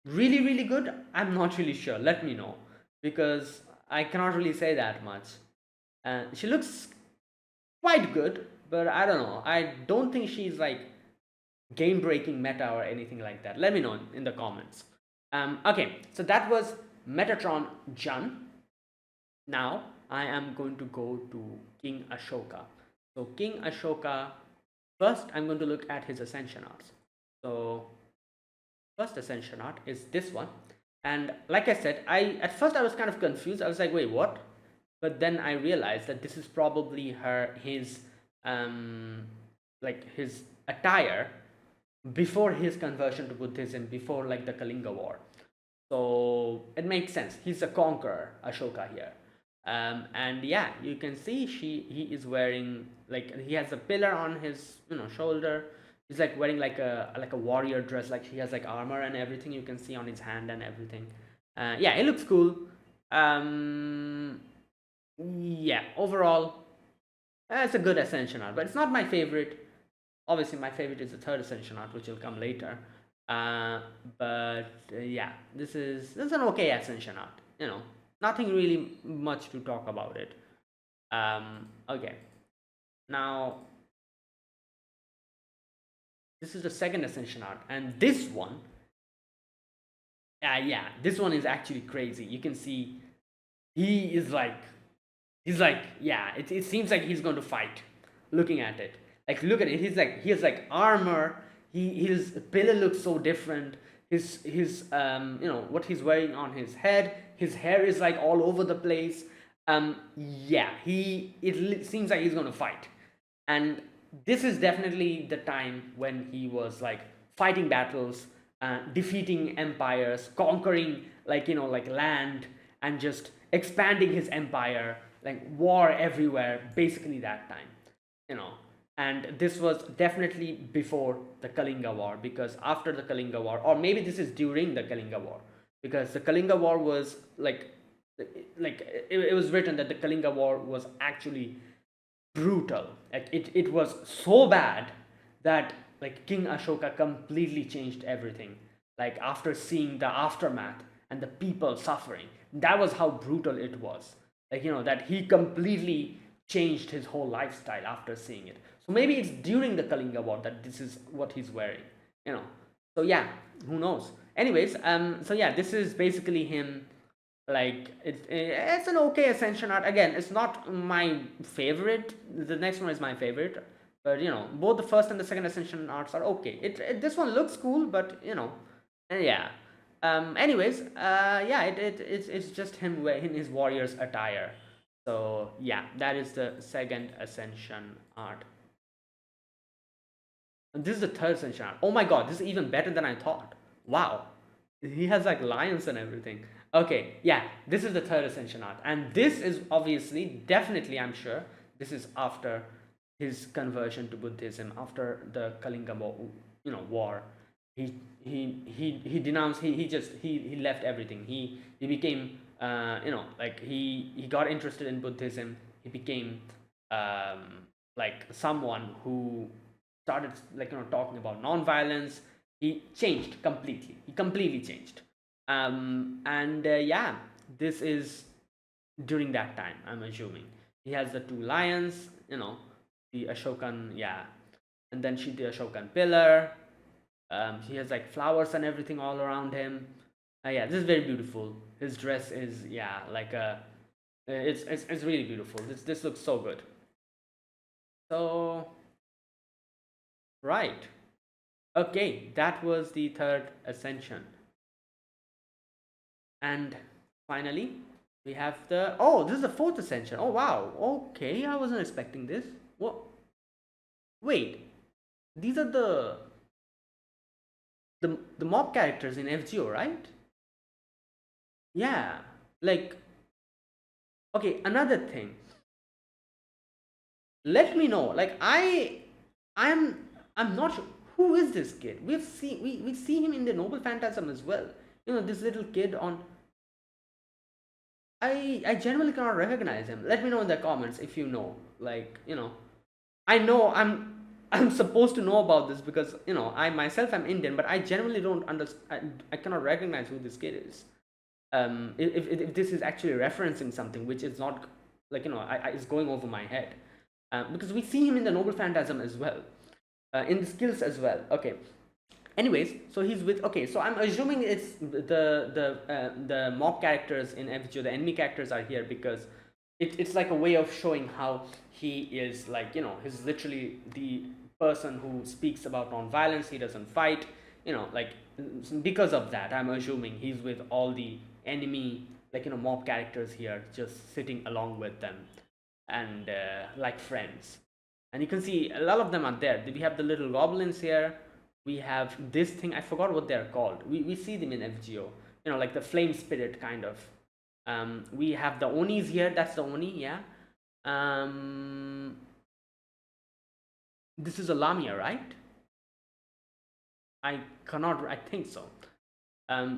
really good? I'm not really sure. Let me know, because I cannot really say that much. She looks quite good, but I don't know. I don't think she's like game breaking meta or anything like that. Let me know in the comments. Okay, so that was Metatron Jeanne. Now I am going to go to King Ashoka. So King Ashoka, first I'm going to look at his Ascension arts. So first Ascension art is this one, and like I said, at first I was kind of confused. I was like, wait, what? But then I realized that this is probably his his attire before his conversion to Buddhism, before like the Kalinga War. So it makes sense. He's a conqueror, Ashoka here. And yeah, you can see he is wearing, like, he has a pillar on his shoulder. He's like wearing like a warrior dress, like he has like armor and everything. You can see on his hand and everything. Yeah, it looks cool. Yeah, overall, it's a good Ascension art, but it's not my favorite. Obviously, my favorite is the third Ascension art, which will come later. Yeah, this is an okay Ascension art. Nothing really much to talk about it. Okay, now this is the second Ascension art, and this one, yeah, this one is actually crazy. You can see he's like, yeah, it seems like he's going to fight. Looking at it, like, look at it. He has like armor. His pillar looks so different. His what he's wearing on his head. His hair is like all over the place. Yeah, it seems like he's going to fight, and this is definitely the time when he was like fighting battles, defeating empires, conquering like land, and just expanding his empire, like war everywhere, basically that time. And this was definitely before the Kalinga War, because after the Kalinga War, or maybe this is during the Kalinga War, because the Kalinga War was like it was written that the Kalinga War was actually brutal. Like it was so bad that like King Ashoka completely changed everything. Like after seeing the aftermath and the people suffering, that was how brutal it was. Like that he completely changed his whole lifestyle after seeing it. So maybe it's during the Kalinga War that this is what he's wearing. So yeah, who knows? Anyways, so yeah, this is basically him. Like it's an okay Ascension art. Again, it's not my favorite. The next one is my favorite, but both the first and the second Ascension arts are okay. This one looks cool, but yeah. Anyways, yeah, it's just him in his warrior's attire. So yeah, that is the second Ascension art. And this is the third Ascension art. Oh my god, this is even better than I thought. Wow, he has like lions and everything. Okay, yeah, this is the third Ascension art, and this is obviously, definitely, I'm sure, this is after his conversion to Buddhism, after the Kalinga war. He denounced, he left everything. He became, like he got interested in Buddhism. He became, like someone who started, like, talking about non-violence. He changed completely. He completely changed. And yeah, this is during that time, I'm assuming. He has the two lions, the Ashokan, yeah, and then the Ashokan pillar. He has like flowers and everything all around him. Yeah, this is very beautiful. His dress is, yeah, like it's really beautiful. This looks so good. So right, okay, that was the third Ascension, and finally we have the, oh, this is the fourth Ascension. Oh wow, okay, I wasn't expecting this. What? Wait, these are the mob characters in FGO, right? Yeah, like, okay, another thing. Let me know. Like, I'm not sure who is this kid. We see him in the Noble Phantasm as well. This little kid on. I genuinely cannot recognize him. Let me know in the comments if you know. Like, I know I'm supposed to know about this because I myself am Indian, but I genuinely don't understand. I cannot recognize who this kid is. If this is actually referencing something which is not, like, it's going over my head, because we see him in the Noble Phantasm as well, in the skills as well. Okay, anyways, so he's with, okay, so I'm assuming it's the mob characters in FGO, the enemy characters are here because it's like a way of showing how he is, like, he's literally the person who speaks about non-violence. He doesn't fight, like, because of that, I'm assuming he's with all the enemy, like, mob characters here, just sitting along with them, and like friends. And you can see a lot of them are there. We have the little goblins here. We have this thing, I forgot what they're called. We see them in FGO, like the flame spirit kind of. We have the Onis here. That's the Oni, yeah. This is a Lamia, right? I think so.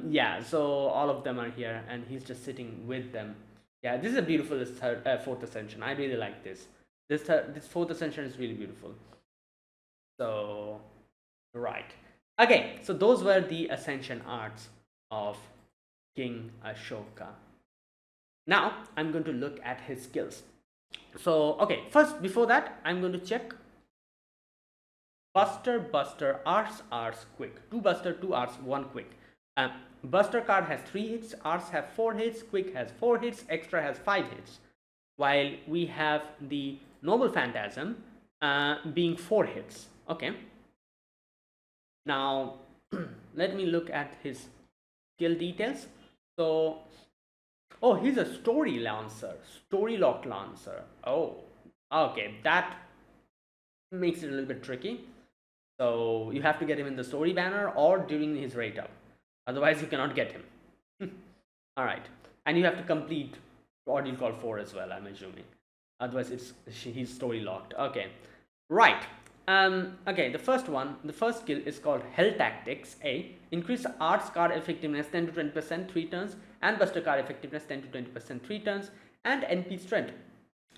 Yeah, so all of them are here, and he's just sitting with them. Yeah, this is a beautiful fourth Ascension. I really like this. This fourth Ascension is really beautiful. So, right. Okay, so those were the Ascension arts of King Ashoka. Now, I'm going to look at his skills. So, okay, first, before that, I'm going to check Buster, Ars, Quick. 2 Buster, 2 Ars, 1 Quick. Buster card has 3 hits, Ars have 4 hits, Quick has 4 hits, Extra has 5 hits. While we have the Noble Phantasm being 4 hits. Okay. Now, let me look at his skill details. So, oh, he's a story locked lancer. Oh, okay, that makes it a little bit tricky. So you have to get him in the story banner or during his rate up. Otherwise, you cannot get him. All right, and you have to complete Ordeal Call 4 as well, I'm assuming. Otherwise, he's story locked. Okay, right. Okay, the first skill is called Hell Tactics A. Increase Arts card effectiveness 10 to 20% 3 turns, and Buster card effectiveness 10 to 20% 3 turns, and NP strength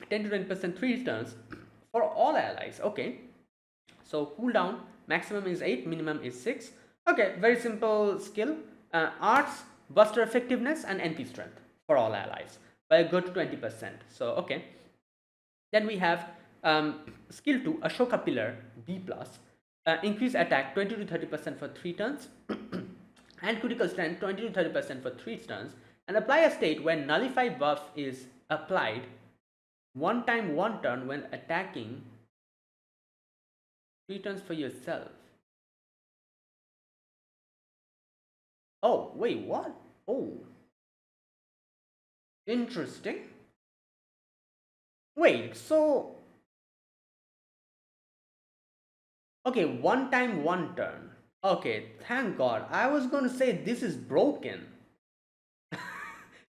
10 to 20% 3 turns for all allies. Okay, so cooldown maximum is 8, minimum is 6. Okay, very simple skill. Arts, Buster effectiveness, and NP strength for all allies by a good 20%. So okay, then we have skill 2, Ashoka Pillar B+. Increase attack 20 to 30% for 3 turns and critical strength 20 to 30% for 3 turns, and apply a state when nullify buff is applied 1 time 1 turn when attacking 3 turns for yourself. Oh, wait, what? Oh, interesting. Wait, so okay, one time, one turn. Okay, thank God. I was going to say this is broken.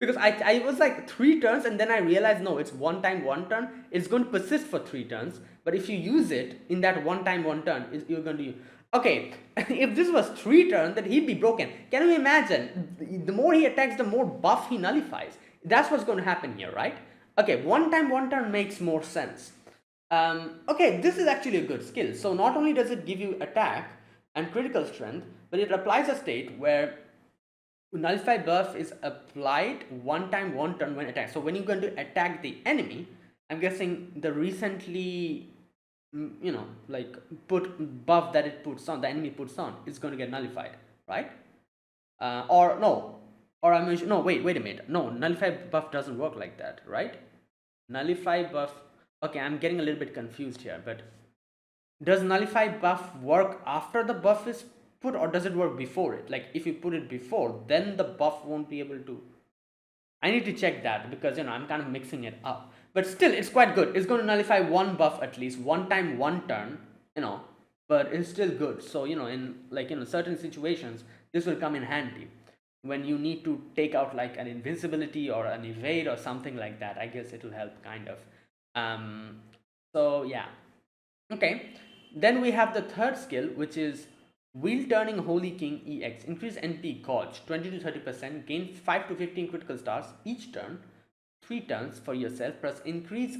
Because I was like 3 turns and then I realized no, it's one time, one turn. It's going to persist for 3 turns. But if you use it in that one time, one turn, you're going to use. Okay, if this was 3 turns, then he'd be broken. Can you imagine? The more he attacks, the more buff he nullifies. That's what's going to happen here, right? Okay, one time, one turn makes more sense. Okay, this is actually a good skill. So not only does it give you attack and critical strength, but it applies a state where nullify buff is applied one time, one turn when attacked. So when you're going to attack the enemy, I'm guessing the recently, like put buff that it puts on, the enemy puts on, is going to get nullified, right? Or no, or I'm no, wait a minute. No, nullify buff doesn't work like that, right? Nullify buff. Okay, I'm getting a little bit confused here, but does nullify buff work after the buff is put, or does it work before it? Like if you put it before, then the buff won't be able to. I need to check that because I'm kind of mixing it up. But still, it's quite good. It's going to nullify one buff at least, one time, one turn, but it's still good. So, in certain situations, this will come in handy when you need to take out like an invincibility or an evade or something like that. I guess it will help kind of. So yeah. Okay. Then we have the third skill, which is Wheel Turning Holy King EX. Increase NP Gauge 20 to 30%. Gain 5 to 15 critical stars each turn. 3 turns for yourself. Plus increase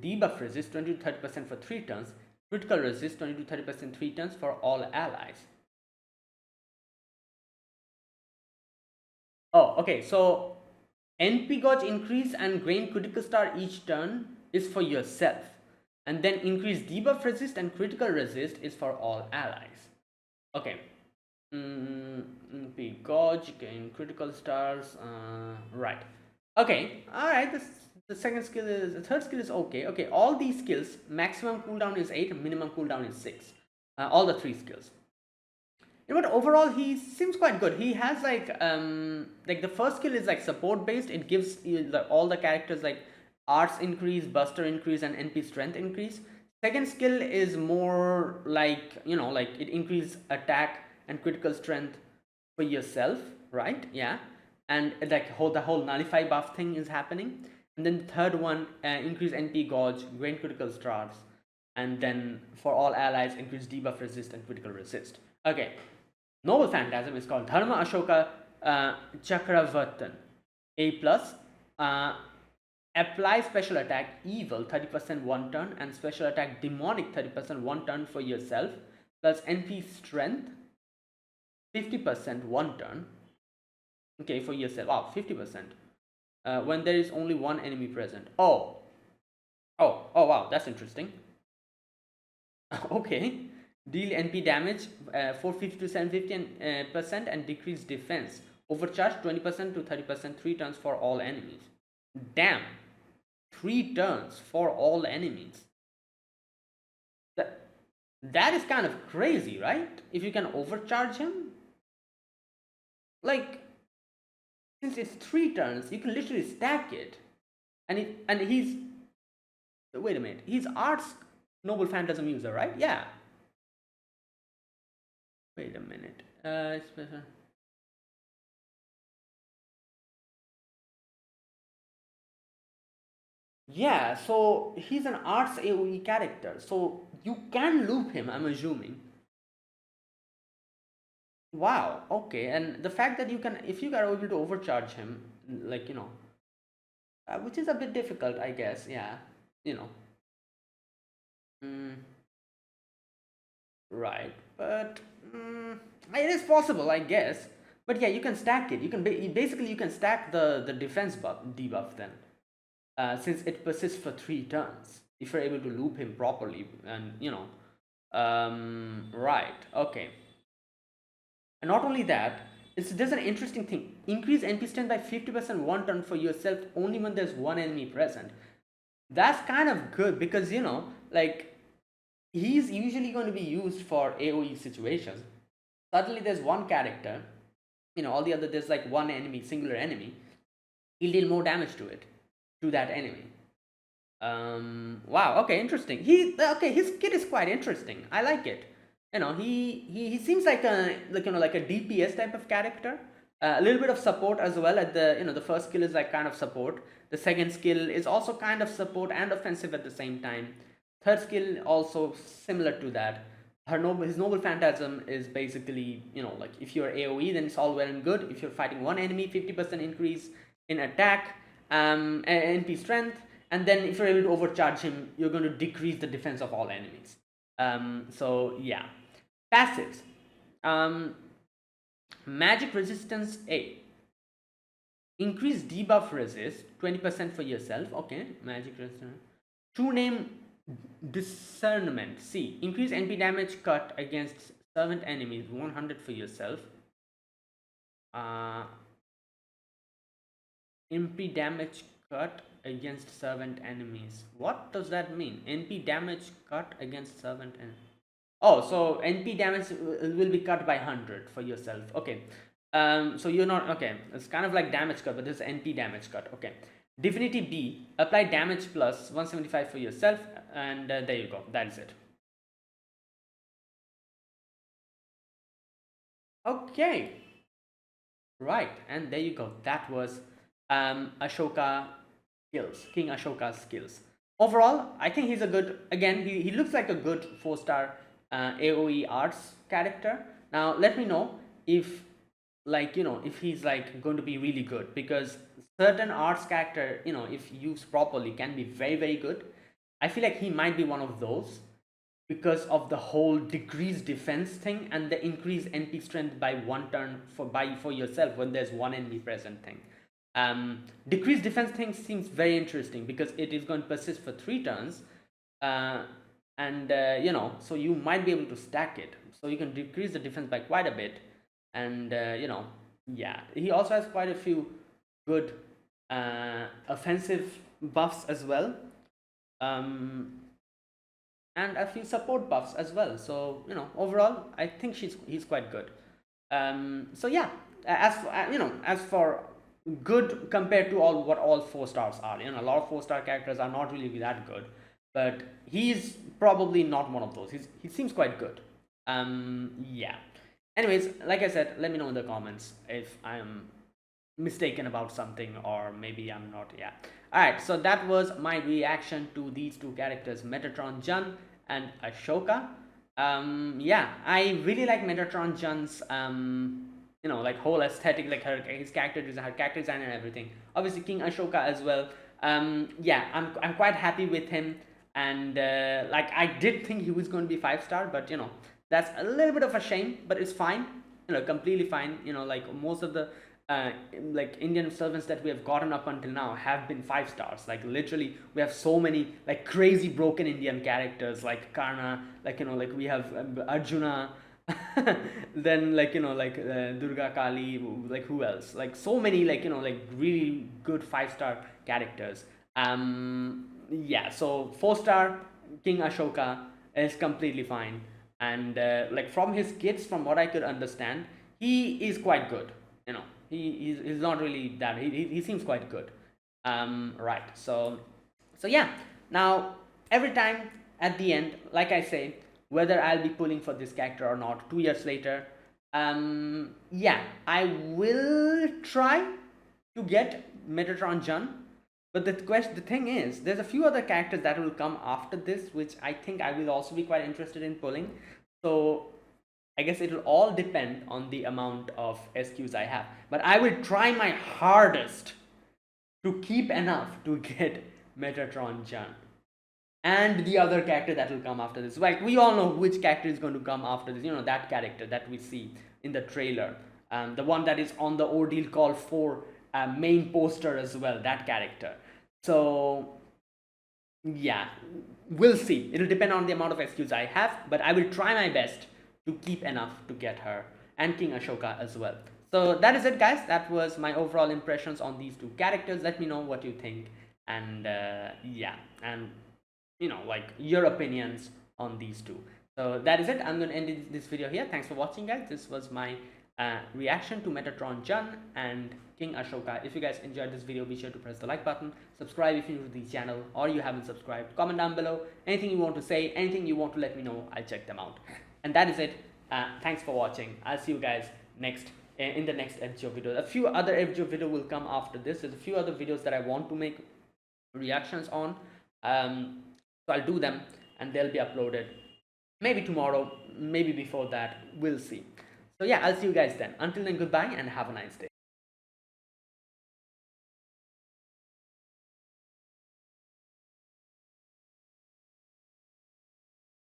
debuff resist 20 to 30% for 3 turns. Critical resist 20 to 30% 3 turns for all allies. Oh, okay. So NP Gauge increase and gain critical star each turn is for yourself. And then increase debuff resist and critical resist is for all allies. Okay. NP Gauge, gain critical stars. Right. Okay. Alright. The third skill is okay. Okay. All these skills, maximum cooldown is 8, minimum cooldown is 6. All the 3 skills. But overall he seems quite good. He has like the first skill is like support based. It gives all the characters like arts increase, buster increase, and NP strength increase. Second skill is more like it increases attack and critical strength for yourself, right? Yeah, and like the whole nullify buff thing is happening. And then the third one, increase NP gauge, gain critical stars, and then for all allies increase debuff resist and critical resist. Okay, noble phantasm is called Dharma Ashoka Chakravartan. A plus. Apply special attack evil 30% one turn and special attack demonic 30% one turn for yourself, plus NP strength 50% one turn. Okay, for yourself. Wow, 50%. When there is only one enemy present. Oh, wow, that's interesting. Okay, deal NP damage 450 to 750% and decrease defense. Overcharge 20% to 30% 3 turns for all enemies. Damn. 3 turns for all enemies. That is kind of crazy, right? If you can overcharge him, like, since it's 3 turns, you can literally stack it, and he's, wait a minute, he's arts noble phantasm user, right? Yeah. Wait a minute. Yeah, so he's an arts AoE character, so you can loop him, I'm assuming. Wow, okay, and the fact that you can, if you are able to overcharge him, like, which is a bit difficult, I guess, yeah, right, but it is possible, I guess, but yeah, you can stack it, you can basically, you can stack the defense debuff then. Since it persists for 3 turns, if you're able to loop him properly, and right, okay. And not only that, there's an interesting thing. Increase NP strength by 50% one turn for yourself only when there's one enemy present. That's kind of good because like he's usually going to be used for AoE situations. Suddenly there's one character all the other, there's like one enemy, singular enemy, he'll deal more damage to that enemy. Wow, okay, interesting. His kit is quite interesting. I like it. He seems like a DPS type of character. A little bit of support as well. At the first skill is like kind of support. The second skill is also kind of support and offensive at the same time. Third skill also similar to that. His noble phantasm is basically, like if you're AoE, then it's all well and good. If you're fighting one enemy, 50% increase in attack, NP strength, and then if you're able to overcharge him, you're going to decrease the defense of all enemies. So yeah, passives. Magic resistance A. Increase debuff resist 20% for yourself. Okay, magic resistance. True name discernment C. Increase NP damage cut against servant enemies 100 for yourself. NP damage cut against servant enemies. What does that mean? NP damage cut against servant enemies. Oh, so NP damage will be cut by 100 for yourself. Okay. So you're not okay. It's kind of like damage cut, but this is NP damage cut. Okay. Divinity B. Apply damage plus 175 for yourself, and there you go. That is it. Okay. Right, and there you go. That was Ashoka skills, King Ashoka's skills. Overall, I think he's a good. Again, he looks like a good 4-star AOE arts character. Now, let me know if if he's like going to be really good, because certain arts character, if used properly, can be very, very good. I feel like he might be one of those because of the whole decreased defense thing and the increased NP strength by one turn for yourself when there's one enemy present thing. Decreased defense thing seems very interesting because it is going to persist for 3 turns, and so you might be able to stack it, so you can decrease the defense by quite a bit. And yeah, he also has quite a few good offensive buffs as well, and a few support buffs as well. So overall, I think he's quite good. So yeah, as for good compared to what all 4 stars are, a lot of 4-star characters are not really that good, but he's probably not one of those. He seems quite good. Yeah. Anyways, like I said, let me know in the comments if I'm mistaken about something, or maybe I'm not. Yeah. Alright, so that was my reaction to these 2 characters, Metatron Jeanne and Ashoka. Yeah, I really like Metatron Jeanne's like whole aesthetic, like his character design and everything. Obviously King Ashoka as well. Yeah, I'm quite happy with him, and like I did think he was going to be 5-star, but that's a little bit of a shame, but it's fine, completely fine. Like most of the like Indian servants that we have gotten up until now have been 5 stars. Like literally, we have so many like crazy broken Indian characters like Karna, like like we have Arjuna, then like Durga Kali, like who else? Like so many like like really good 5-star characters. Yeah, so 4-star King Ashoka is completely fine. And like from his kits, from what I could understand, he is quite good. He's not really that. He seems quite good. Right. So yeah. Now every time at the end, like I say, whether I'll be pulling for this character or not 2 years later, yeah, I will try to get Metatron Jeanne. But the thing is, there's a few other characters that will come after this, which I think I will also be quite interested in pulling. So I guess it will all depend on the amount of SQs I have. But I will try my hardest to keep enough to get Metatron Jeanne and the other character that will come after this. Like we all know which character is going to come after this. That character that we see in the trailer, the one that is on the Ordeal Call 4 main poster as well, that character. So yeah, we'll see. It'll depend on the amount of SQs I have, but I will try my best to keep enough to get her and King Ashoka as well. So that is it, guys. That was my overall impressions on these 2 characters. Let me know what you think, and yeah, and like your opinions on these 2. So that is it. I'm going to end this video here. Thanks for watching, guys. This was my reaction to Metatron Jeanne and King Ashoka. If you guys enjoyed this video, be sure to press the like button, subscribe if you're new to the channel or you haven't subscribed, comment down below anything you want to say, anything you want to let me know. I'll check them out. And that is it. Thanks for watching. I'll see you guys in the next FGO video. A few other FGO video will come after this. There's a few other videos that I want to make reactions on, so I'll do them and they'll be uploaded maybe tomorrow, maybe before that, we'll see. So yeah, I'll see you guys then. Until then, goodbye and have a nice day.